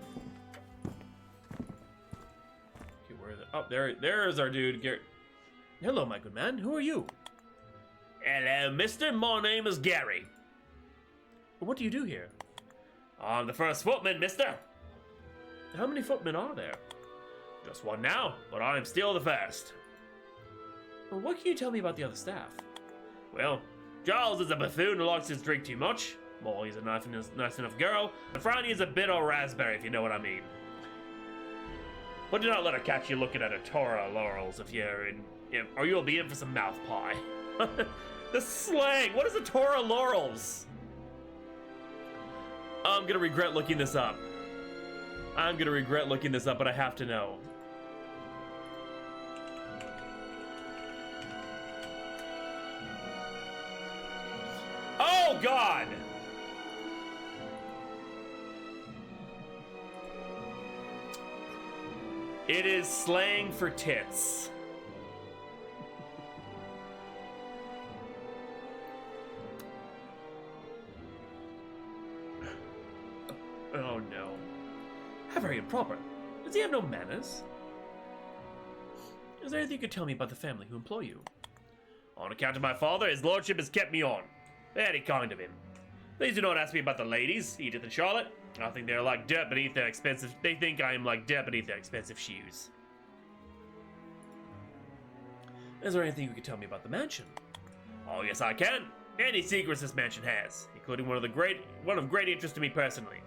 Okay, where is it? Oh, there's our dude, Gary. Hello, my good man. Who are you? Hello, mister. My name is Gary. What do you do here? I'm the first footman, mister. How many footmen are there? Just one now, but I'm still the first. Well, what can you tell me about the other staff? Well, Giles is a buffoon who likes his drink too much. Molly's a nice enough girl, and Franny is a bit of raspberry, if you know what I mean. But do not let her catch you looking at her Torah laurels if you're in, or you'll be in for some mouth pie. The slang! What is a Torah laurels? I'm gonna regret looking this up. But I have to know. Oh, God! It is slang for tits. Oh no. How very improper. Does he have no manners? Is there anything you could tell me about the family who employ you? On account of my father, his lordship has kept me on. Very kind of him. Please do not ask me about the ladies, Edith and Charlotte. I think they're like dirt beneath their expensive. They think I am like dirt beneath their expensive shoes. Is there anything you could tell me about the mansion? Oh yes, I can. Any secrets this mansion has, including one of great interest to me personally.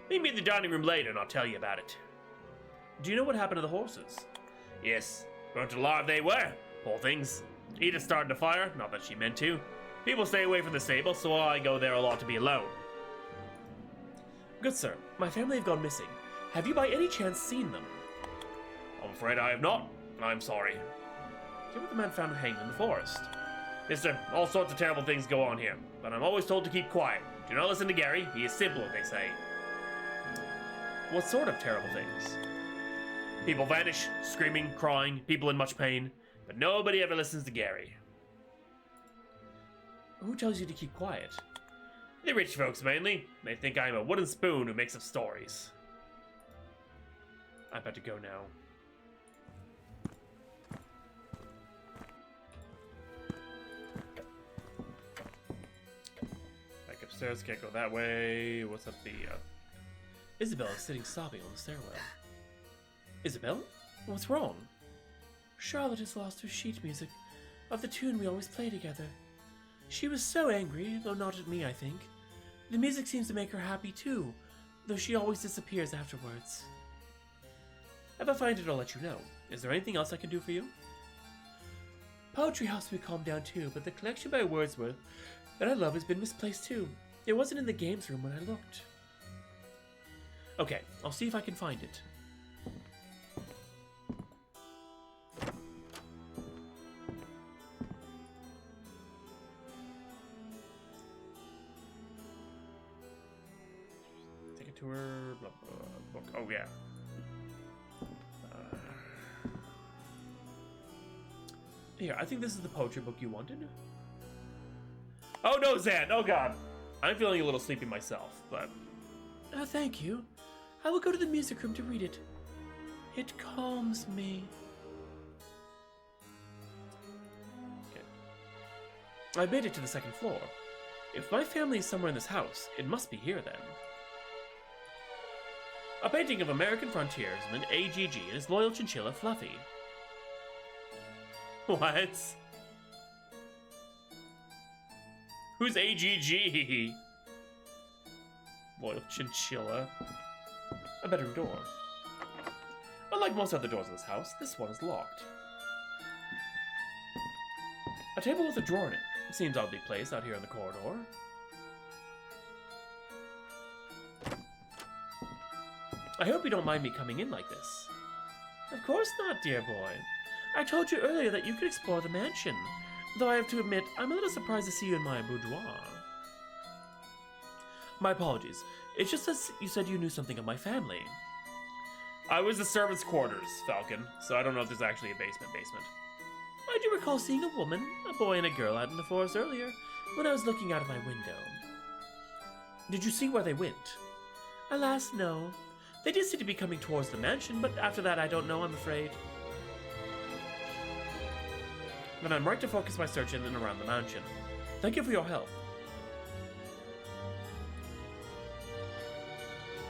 Meet me in the dining room later, and I'll tell you about it. Do you know what happened to the horses? Yes, burnt alive they were. Poor things. Edith started a fire, not that she meant to. People stay away from the stable, so I go there a lot to be alone. Good sir, my family have gone missing. Have you by any chance seen them? I'm afraid I have not. I'm sorry. Do you know what the man found hanged in the forest? Mister, all sorts of terrible things go on here, but I'm always told to keep quiet. Do not listen to Gary. He is simple, they say. What sort of terrible things? People vanish, screaming, crying, people in much pain, but nobody ever listens to Gary. Who tells you to keep quiet? The rich folks, mainly. They think I'm a wooden spoon who makes up stories. I better go now. Back upstairs, can't go that way. What's up the, Isabel is sitting sobbing on the stairwell. Isabel? What's wrong? Charlotte has lost her sheet music of the tune we always play together. She was so angry, though not at me, I think. The music seems to make her happy too, though she always disappears afterwards. If I find it, I'll let you know. Is there anything else I can do for you? Poetry helps me calm down too, but the collection by Wordsworth that I love has been misplaced too. It wasn't in the games room when I looked. Okay, I'll see if I can find it. Take it to her. Blah, blah, book. Oh yeah. Here, I think this is the poetry book you wanted. Oh no, Zan! Oh god! I'm feeling a little sleepy myself, but... thank you. I will go to the music room to read it. It calms me. Okay. I made it to the second floor. If my family is somewhere in this house, it must be here then. A painting of American frontiersman AGG and his loyal chinchilla Fluffy. What? Who's AGG? Loyal chinchilla. A bedroom door. Unlike most other doors in this house, this one is locked. A table with a drawer in it. Seems oddly placed out here in the corridor. I hope you don't mind me coming in like this. Of course not, dear boy. I told you earlier that you could explore the mansion, though I have to admit, I'm a little surprised to see you in my boudoir. My apologies. It's just that you said you knew something of my family. I was the servants' quarters, Falcon, so I don't know if there's actually a basement. I do recall seeing a woman, a boy, and a girl out in the forest earlier, when I was looking out of my window. Did you see where they went? Alas, no. They did seem to be coming towards the mansion, but after that I don't know, I'm afraid. Then I'm right to focus my search in and around the mansion. Thank you for your help.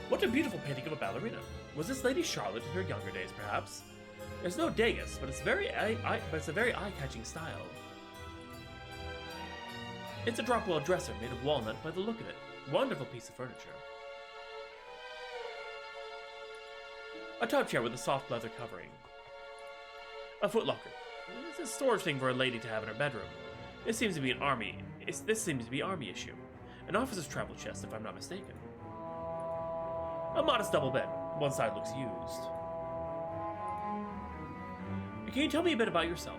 What a beautiful painting of a ballerina. Was this Lady Charlotte in her younger days, perhaps? There's no dais, but it's a very eye-catching style. It's a drop-well dresser made of walnut by the look of it. Wonderful piece of furniture. A top chair with a soft leather covering. A footlocker. It's a storage thing for a lady to have in her bedroom. This seems to be army issue. An officer's travel chest, if I'm not mistaken. A modest double bed. One side looks used. Can you tell me a bit about yourself?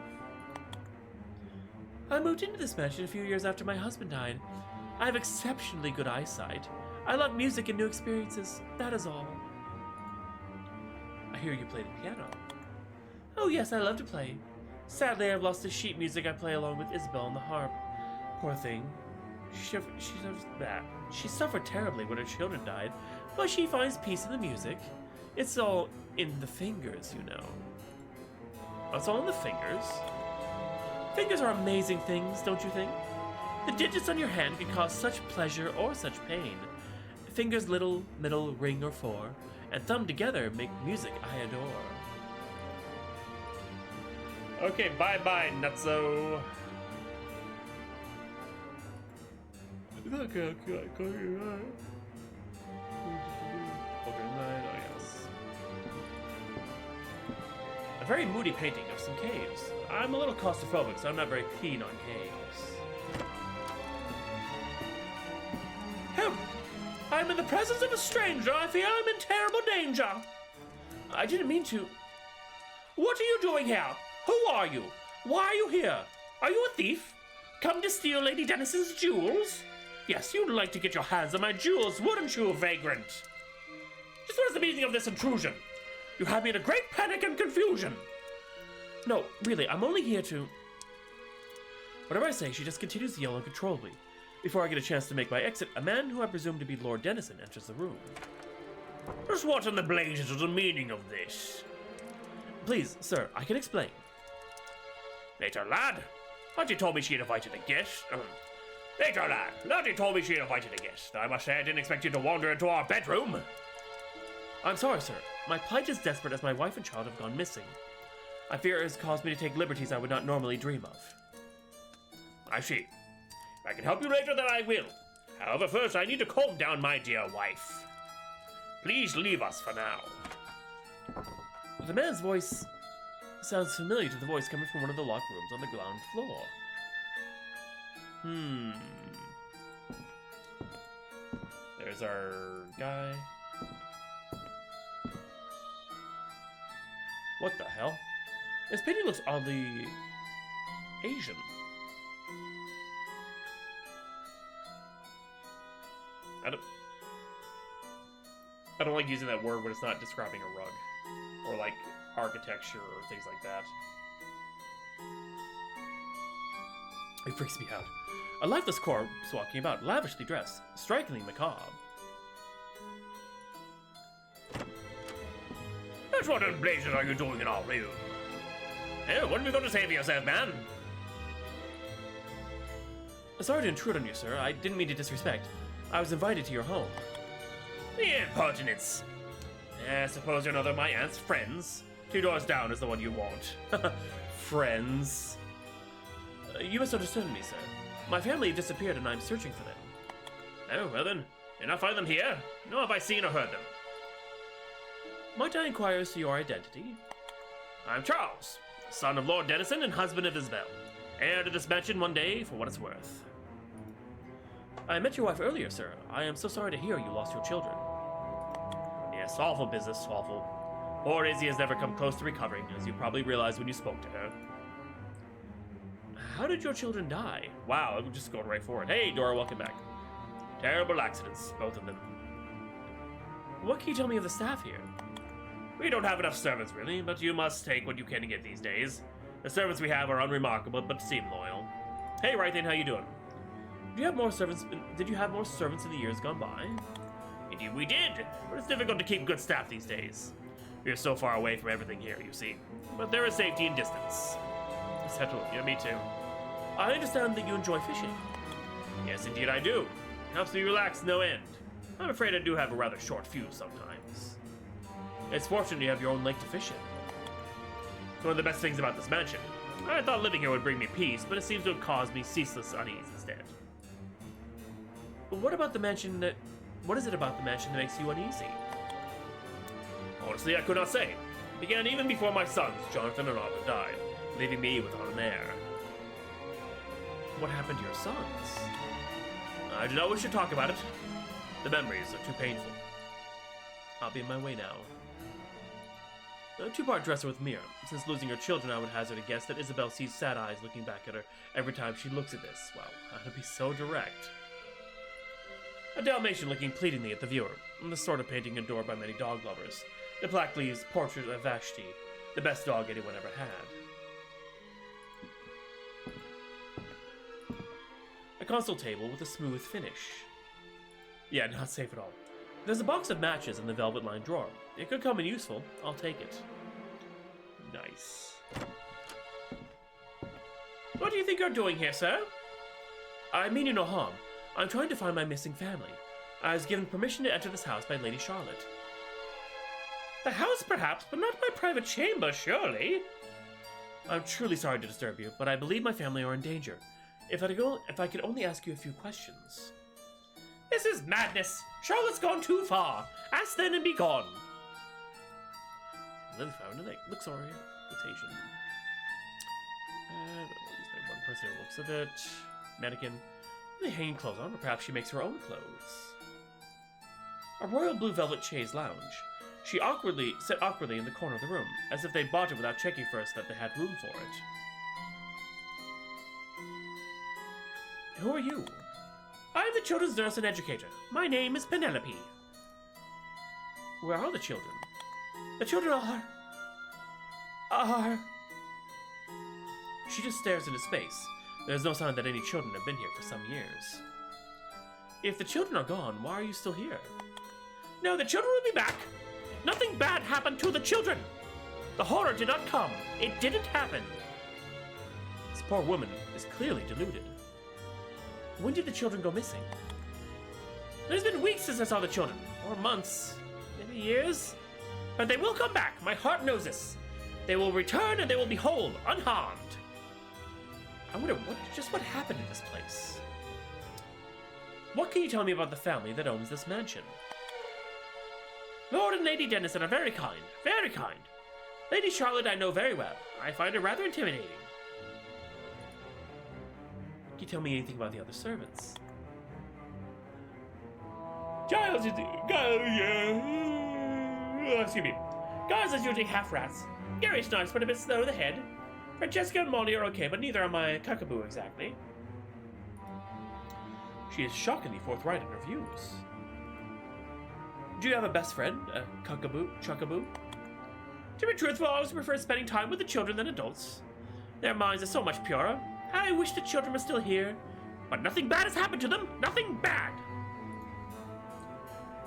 I moved into this mansion a few years after my husband died. I have exceptionally good eyesight. I love music and new experiences. That is all. I hear you play the piano. Oh yes, I love to play. Sadly, I've lost the sheet music I play along with Isabel on the harp. Poor thing. She suffered terribly when her children died, but she finds peace in the music. It's all in the fingers, you know. It's all in the fingers? Fingers are amazing things, don't you think? The digits on your hand can cause such pleasure or such pain. Fingers little, middle, ring, or four, and thumb together make music I adore. Okay, bye-bye, nutso. A very moody painting of some caves. I'm a little claustrophobic, so I'm not very keen on caves. Help! I'm in the presence of a stranger. I fear I'm in terrible danger. I didn't mean to. What are you doing here? Who are you? Why are you here? Are you a thief? Come to steal Lady Dennison's jewels? Yes, you'd like to get your hands on my jewels, wouldn't you, vagrant? Just what is the meaning of this intrusion? You have me in a great panic and confusion. No, really, I'm only here to... Whatever I say, she just continues to yell uncontrollably. Before I get a chance to make my exit, a man who I presume to be Lord Dennison enters the room. Just what in the blazes is the meaning of this? Please, sir, I can explain. Later, lad. Auntie told me she had invited a guest. Later, lad. Auntie told me she had invited a guest. I must say I didn't expect you to wander into our bedroom. I'm sorry, sir. My plight is desperate as my wife and child have gone missing. I fear it has caused me to take liberties I would not normally dream of. I see. If I can help you later, then I will. However, first I need to calm down my dear wife. Please leave us for now. The man's voice sounds familiar to the voice coming from one of the locked rooms on the ground floor. There's our guy. What the hell? This painting looks oddly Asian. I don't like using that word when it's not describing a rug. Or like architecture or things like that. It freaks me out. A lifeless corpse walking about, lavishly dressed, strikingly macabre. That's what in blazes are you doing in our room? Oh, what are you going to say for yourself, man? Sorry to intrude on you, sir. I didn't mean to disrespect. I was invited to your home. The impertinence! I suppose you're another of my aunt's friends. 2 doors down is the one you want. Friends. You misunderstood me, sir. My family disappeared and I'm searching for them. Oh, well then, did I find them here? Nor have I seen or heard them. Might I inquire as to your identity? I'm Charles, son of Lord Dennison and husband of Isabel. Heir to this mansion one day for what it's worth. I met your wife earlier, sir. I am so sorry to hear you lost your children. Yes, awful business, awful. Poor Izzy has never come close to recovering, as you probably realized when you spoke to her. How did your children die? Wow, I'm just going right for it. Hey, Dora, welcome back. Terrible accidents, both of them. What can you tell me of the staff here? We don't have enough servants, really, but you must take what you can get these days. The servants we have are unremarkable, but seem loyal. Hey, Rythan, how you doing? Did you have more servants in the years gone by? Indeed we did, but it's difficult to keep good staff these days. We're so far away from everything here, you see. But there is safety and distance. Settled, yeah, me too. I understand that you enjoy fishing. Yes, indeed I do. It helps me relax no end. I'm afraid I do have a rather short fuse sometimes. It's fortunate you have your own lake to fish in. It's one of the best things about this mansion. I thought living here would bring me peace, but it seems to have caused me ceaseless unease instead. But what is it about the mansion that makes you uneasy? Honestly, I could not say. It began even before my sons, Jonathan and Arthur, died, leaving me without an heir. What happened to your sons? I do not wish to talk about it. The memories are too painful. I'll be on my way now. A 2-part dresser with mirror. Since losing her children, I would hazard a guess that Isabel sees sad eyes looking back at her every time she looks at this. Wow, how to be so direct. A Dalmatian looking pleadingly at the viewer, the sort of painting adored by many dog lovers. The plaque leaves portrait of Vashti, the best dog anyone ever had. A console table with a smooth finish. Yeah, not safe at all. There's a box of matches in the velvet-lined drawer. It could come in useful. I'll take it. Nice. What do you think you're doing here, sir? I mean you no harm. I'm trying to find my missing family. I was given permission to enter this house by Lady Charlotte. The house, perhaps, but not my private chamber, surely? I'm truly sorry to disturb you, but I believe my family are in danger. If I could only ask you a few questions. This is madness! Charlotte's gone too far! Ask then and be gone! Lily found a Luxorian quotation. One person who looks of it. Mannequin. Really hanging clothes on, or perhaps she makes her own clothes. A royal blue velvet chaise lounge. She sat awkwardly in the corner of the room, as if they bought it without checking first that they had room for it. Who are you? I'm the children's nurse and educator. My name is Penelope. Where are the children? The children are... She just stares into space. There's no sign that any children have been here for some years. If the children are gone, why are you still here? No, the children will be back. Nothing bad happened to the children. The horror did not come. It didn't happen. This poor woman is clearly deluded. When did the children go missing? There's been weeks since I saw the children. Or months. Maybe years. But they will come back. My heart knows this. They will return and they will be whole, unharmed. I wonder what happened in this place. What can you tell me about the family that owns this mansion? Lord and Lady Dennison are very kind, very kind. Lady Charlotte I know very well. I find her rather intimidating. Can you tell me anything about the other servants? Giles is... excuse me. Giles is usually half rats. Gary's nice, but a bit slow in the head. Francesca and Molly are okay, but neither are my cuckaboo exactly. She is shockingly forthright in her views. Do you have a best friend? A chuckaboo? To be truthful, I always prefer spending time with the children than adults. Their minds are so much purer. I wish the children were still here. But nothing bad has happened to them! Nothing bad!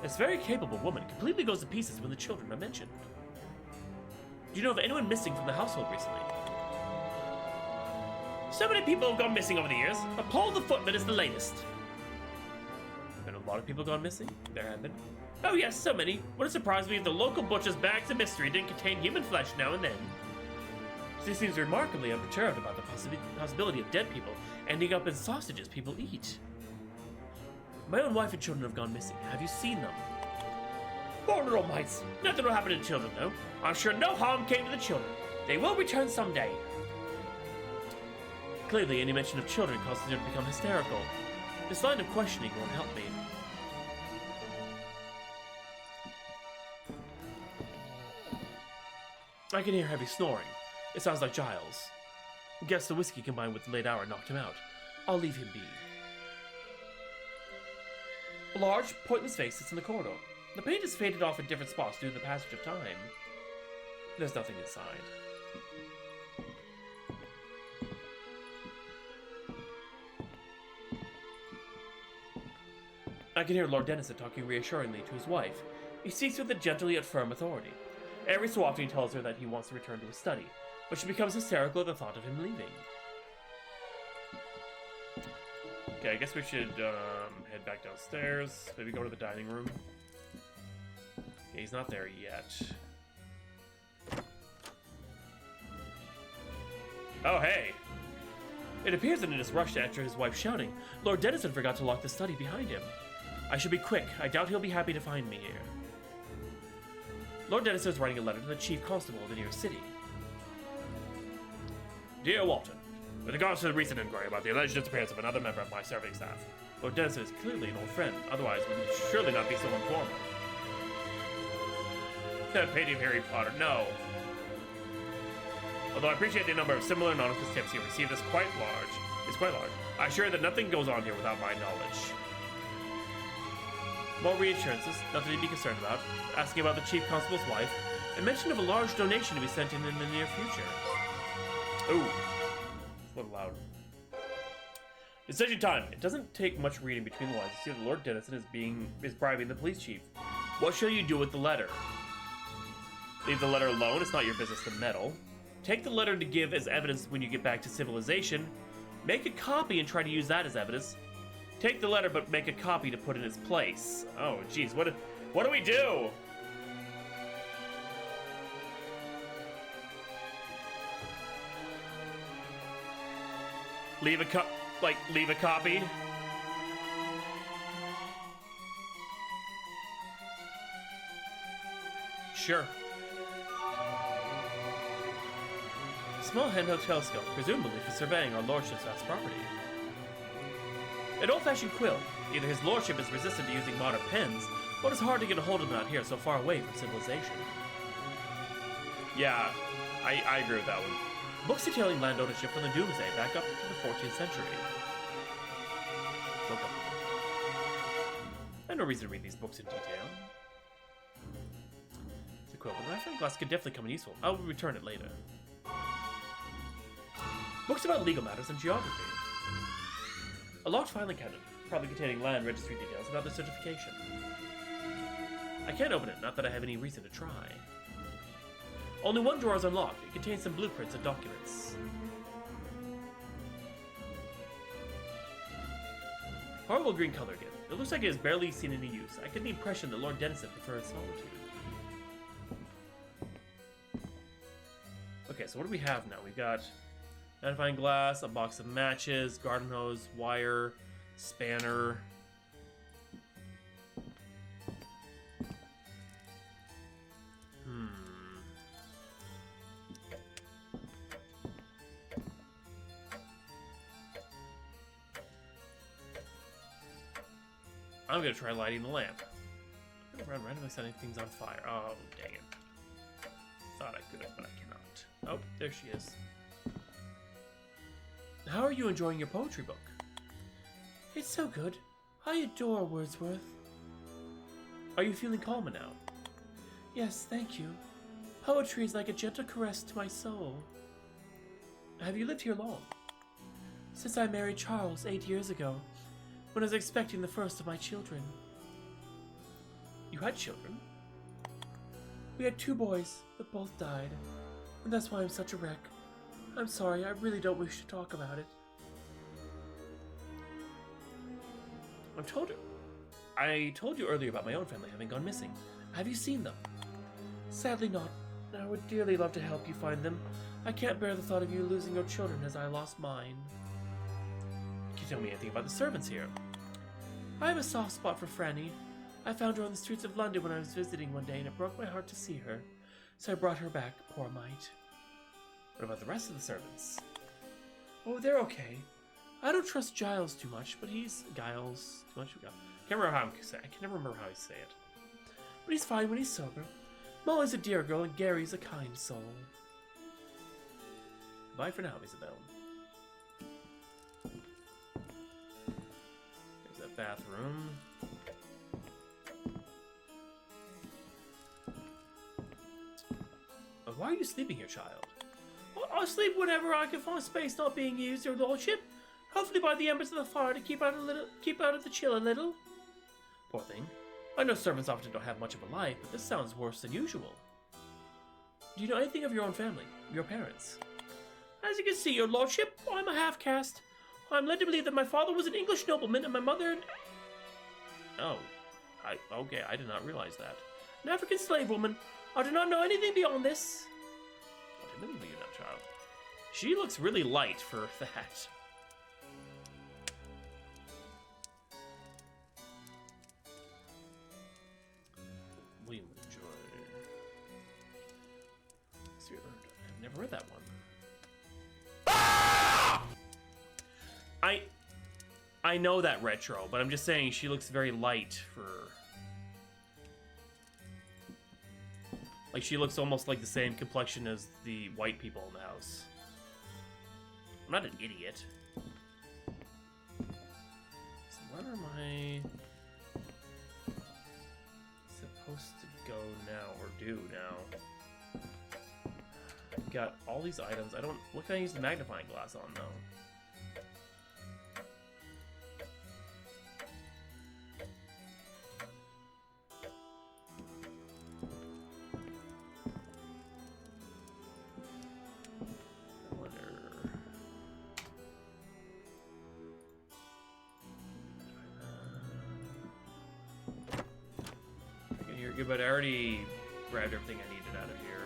This very capable woman completely goes to pieces when the children are mentioned. Do you know of anyone missing from the household recently? So many people have gone missing over the years, but Paul the Footman is the latest. Have been a lot of people gone missing? There have been. Oh yes, so many. Wouldn't surprise me if the local butcher's bags of mystery didn't contain human flesh now and then. She seems remarkably unperturbed about the possibility of dead people ending up in sausages people eat. My own wife and children have gone missing. Have you seen them? Poor little mites. Nothing will happen to children, though. I'm sure no harm came to the children. They will return someday. Clearly, any mention of children causes her to become hysterical. This line of questioning won't help me. I can hear heavy snoring. It sounds like Giles. Guess the whiskey combined with the late hour knocked him out. I'll leave him be. A large, pointless face sits in the corridor. The paint has faded off in different spots due to the passage of time. There's nothing inside. I can hear Lord Dennison talking reassuringly to his wife. He speaks with a gentle yet firm authority. Every so often he tells her that he wants to return to his study, but she becomes hysterical at the thought of him leaving. Okay, I guess we should head back downstairs. Maybe go to the dining room. Okay, he's not there yet. Oh, hey! It appears that in his rush to enter his wife shouting, Lord Dennison forgot to lock the study behind him. I should be quick. I doubt he'll be happy to find me here. Lord Dennison is writing a letter to the Chief Constable of the nearest city. Dear Walter, with regards to the recent inquiry about the alleged disappearance of another member of my serving staff, Lord Dennison is clearly an old friend, otherwise would surely not be so informal. Pity of Harry Potter, no. Although I appreciate the number of similar anonymous tips you received is quite large. I assure you that nothing goes on here without my knowledge. More reassurances, nothing to be concerned about. Asking about the chief constable's wife, and mention of a large donation to be sent in the near future. Ooh, a little loud. Decision time. It doesn't take much reading between the lines to see that Lord Dennison is bribing the police chief. What shall you do with the letter? Leave the letter alone. It's not your business to meddle. Take the letter to give as evidence when you get back to civilization. Make a copy and try to use that as evidence. Take the letter, but make a copy to put in its place. Oh, jeez, what do we do? Leave a copy? Sure. Small handheld telescope, presumably for surveying our lordship's vast property. An old-fashioned quill. Either his lordship is resistant to using modern pens, or it's hard to get a hold of them out here so far away from civilization. Yeah, I agree with that one. Books detailing land ownership from the Doomsday back up to the 14th century. Look up. I have no reason to read these books in detail. It's a quill, but my friend glass could definitely come in useful. I'll return it later. Books about legal matters and geography. A locked filing cabinet, probably containing land registry details and other certification. I can't open it, not that I have any reason to try. Only one drawer is unlocked. It contains some blueprints and documents. Horrible green color again. It looks like it has barely seen any use. I get the impression that Lord Dennison prefers solitude. Okay, so what do we have now? We've got magnifying glass, a box of matches, garden hose, wire, spanner. I'm gonna try lighting the lamp. I'm gonna run randomly setting things on fire. Oh, dang it. Thought I could have, but I cannot. Oh, there she is. How are you enjoying your poetry book? It's so good. I adore Wordsworth. Are you feeling calmer now? Yes, thank you. Poetry is like a gentle caress to my soul. Have you lived here long? Since I married Charles 8 years ago, when I was expecting the first of my children. You had children? We had 2 boys, but both died. And that's why I'm such a wreck. I'm sorry, I really don't wish to talk about it. I told you earlier about my own family having gone missing. Have you seen them? Sadly not. I would dearly love to help you find them. I can't bear the thought of you losing your children as I lost mine. Can you tell me anything about the servants here? I have a soft spot for Franny. I found her on the streets of London when I was visiting one day, and it broke my heart to see her. So I brought her back, poor mite. What about the rest of the servants? Oh, they're okay. I don't trust Giles too much, but Giles too much. I can never remember how I say it. But he's fine when he's sober. Molly's a dear girl, and Gary's a kind soul. Bye for now, Isabel. There's that bathroom. Oh, why are you sleeping here, child? Well, I'll sleep whenever I can find space not being used, your lordship. Hopefully by the embers of the fire to keep out of the chill a little. Poor thing. I know servants often don't have much of a life, but this sounds worse than usual. Do you know anything of your own family, your parents? As you can see, your lordship, I'm a half-caste. I'm led to believe that my father was an English nobleman and my mother Oh. Okay, I did not realize that. An African slave woman. I do not know anything beyond this. What do you mean, not child? She looks really light for that. William Joy. I've never read that one. Ah! I know that retro, but I'm just saying she looks very light for... Like, she looks almost like the same complexion as the white people in the house. I'm not an idiot. So where are my... got all these items. I don't... What can I use the magnifying glass on, though? But I already grabbed everything I needed out of here.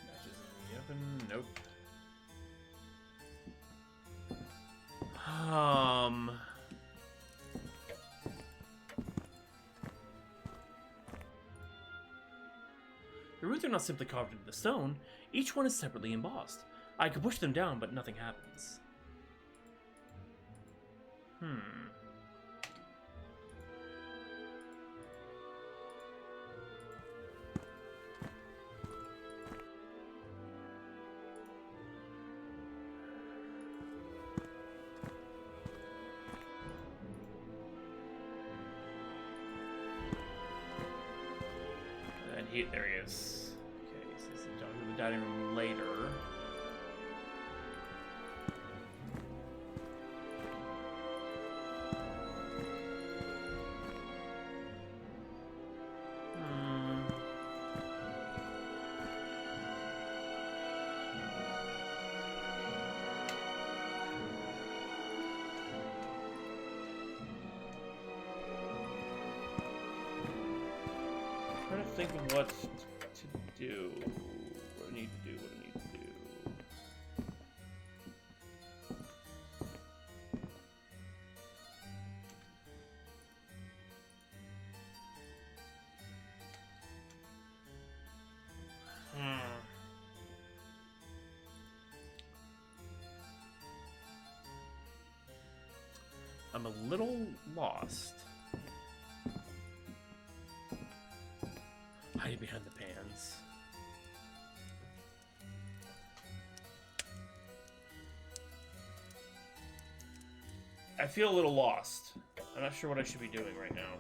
Matches in the oven. Nope. The runes are not simply carved into the stone, each one is separately embossed. I could push them down, but nothing happens. There he is. Okay, so this is the dining room later. Trying to think of what to do. What I need to do. What I need to do. I'm a little lost. Hiding behind the pans. I feel a little lost. I'm not sure what I should be doing right now.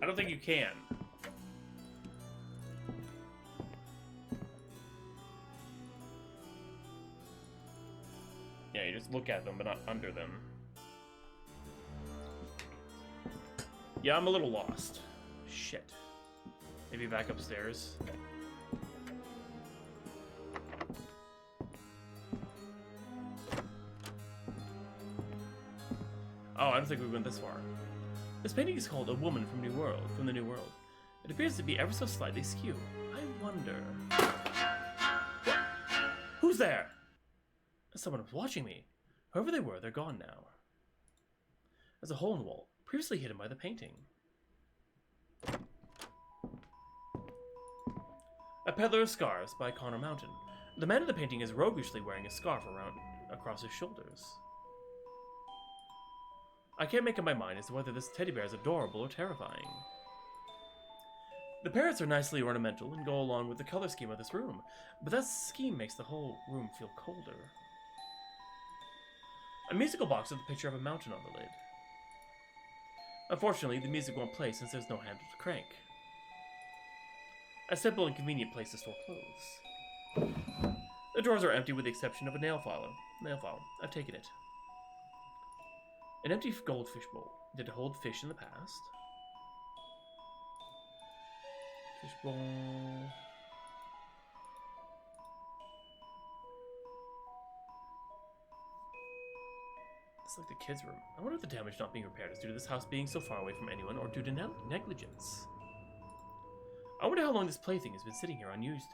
I don't think you can. Yeah, you just look at them, but not under them. Yeah, I'm a little lost. Shit. Maybe back upstairs. Oh, I don't think we went this far. This painting is called A Woman from the New World. It appears to be ever so slightly askew. I wonder... What? Who's there? Someone was watching me. Whoever they were, they're gone now. There's a hole in the wall, previously hidden by the painting. A Peddler of Scars by Connor Mountain. The man in the painting is roguishly wearing a scarf across his shoulders. I can't make up my mind as to whether this teddy bear is adorable or terrifying. The parrots are nicely ornamental and go along with the color scheme of this room, but that scheme makes the whole room feel colder. A musical box with a picture of a mountain on the lid. Unfortunately, the music won't play since there's no handle to crank. A simple and convenient place to store clothes. The drawers are empty with the exception of a nail file. I've taken it. An empty goldfish bowl. Did it hold fish in the past? Fish bowl... It's like the kids' room. I wonder if the damage not being repaired is due to this house being so far away from anyone or due to negligence. I wonder how long this plaything has been sitting here unused.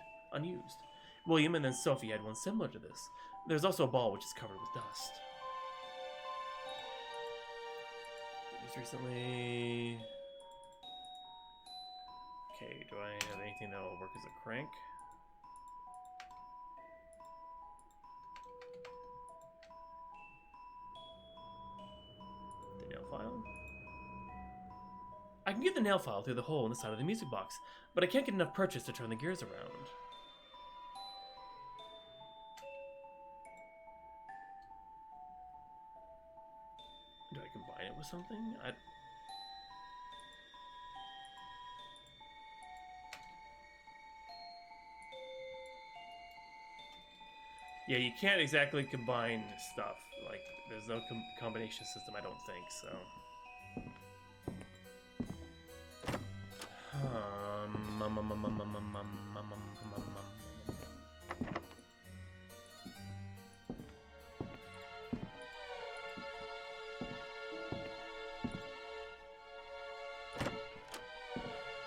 William and then Sophie had one similar to this. There's also a ball which is covered with dust. Just recently... Okay, do I have anything that will work as a crank? I can get the nail file through the hole in the side of the music box, but I can't get enough purchase to turn the gears around. Do I combine it with something? Yeah, you can't exactly combine stuff. Like, there's no combination system, I don't think, so.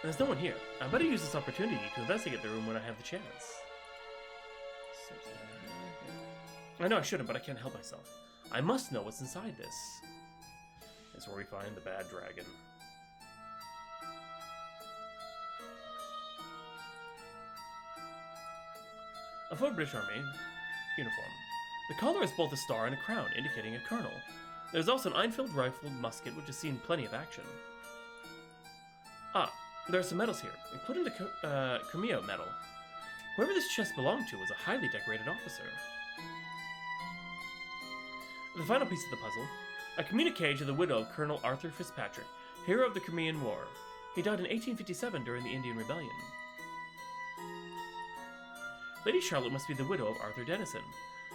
There's no one here. I better use this opportunity to investigate the room when I have the chance. I know I shouldn't, but I can't help myself. I must know what's inside this. It's where we find the bad dragon. A full British Army uniform. The collar is both a star and a crown, indicating a colonel. There's also an Enfield rifled musket, which has seen plenty of action. Ah, there are some medals here, including the Crimea medal. Whoever this chest belonged to was a highly decorated officer. The final piece of the puzzle, a communique to the widow of Colonel Arthur Fitzpatrick, hero of the Crimean War. He died in 1857 during the Indian Rebellion. Lady Charlotte must be the widow of Arthur Denison.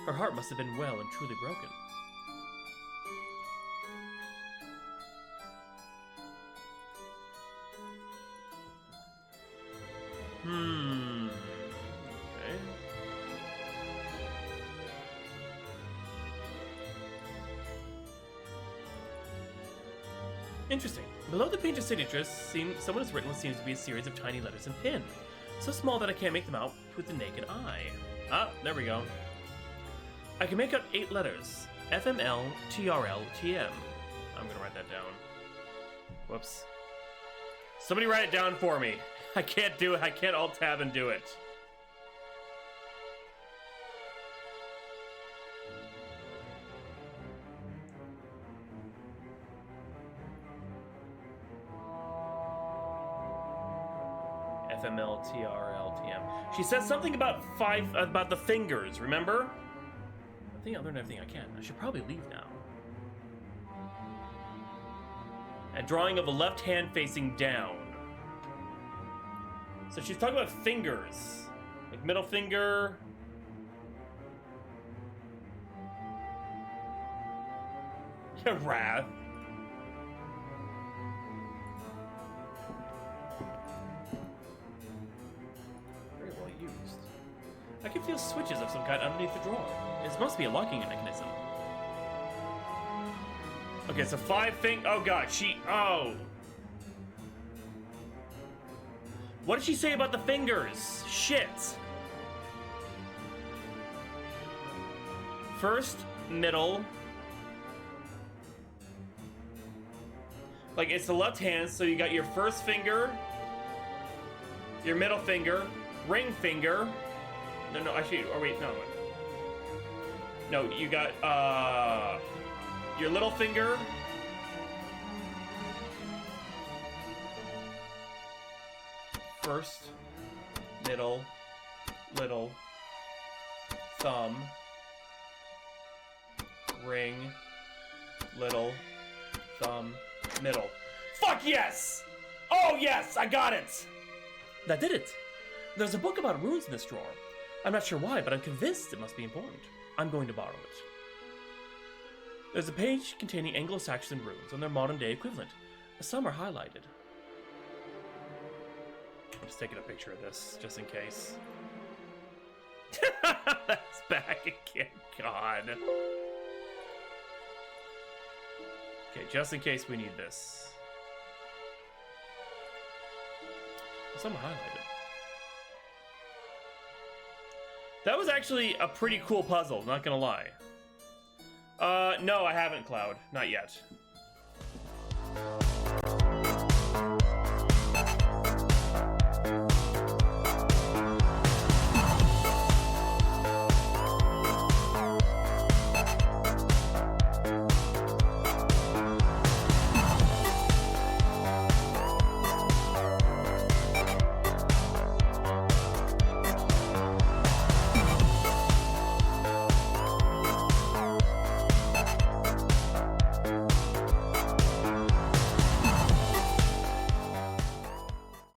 Her heart must have been well and truly broken. Okay. Interesting. Below the painter's signature, someone has written what seems to be a series of tiny letters in pin. So small that I can't make them out with the naked eye. Ah, there we go. I can make out 8 letters. FML, TRL, TM. I'm gonna write that down. Whoops. Somebody write it down for me. I can't do it. I can't Alt-Tab and do it. FML, TRL, TM. She says something about about the fingers, remember? I think I learned everything I can. I should probably leave now. A drawing of a left hand facing down. So she's talking about fingers. Like middle finger. Wrath. Very well used. I can feel switches of some kind underneath the drawer. This must be a locking mechanism. Okay, so 5 oh god, oh. What did she say about the fingers? Shit. First, middle. Like, it's the left hand, so you got your first finger, your middle finger, ring finger. No, actually, oh wait, no. No, you got, your little finger. First, middle, little, thumb, ring, little, thumb, middle. Fuck yes! Oh yes, I got it! That did it. There's a book about runes in this drawer. I'm not sure why, but I'm convinced it must be important. I'm going to borrow it. There's a page containing Anglo-Saxon runes and their modern-day equivalent. Some are highlighted. I'm just taking a picture of this, just in case. That's back again, God. Okay, just in case we need this. Some are highlighted. That was actually a pretty cool puzzle, not gonna lie. No, I haven't, Cloud. Not yet.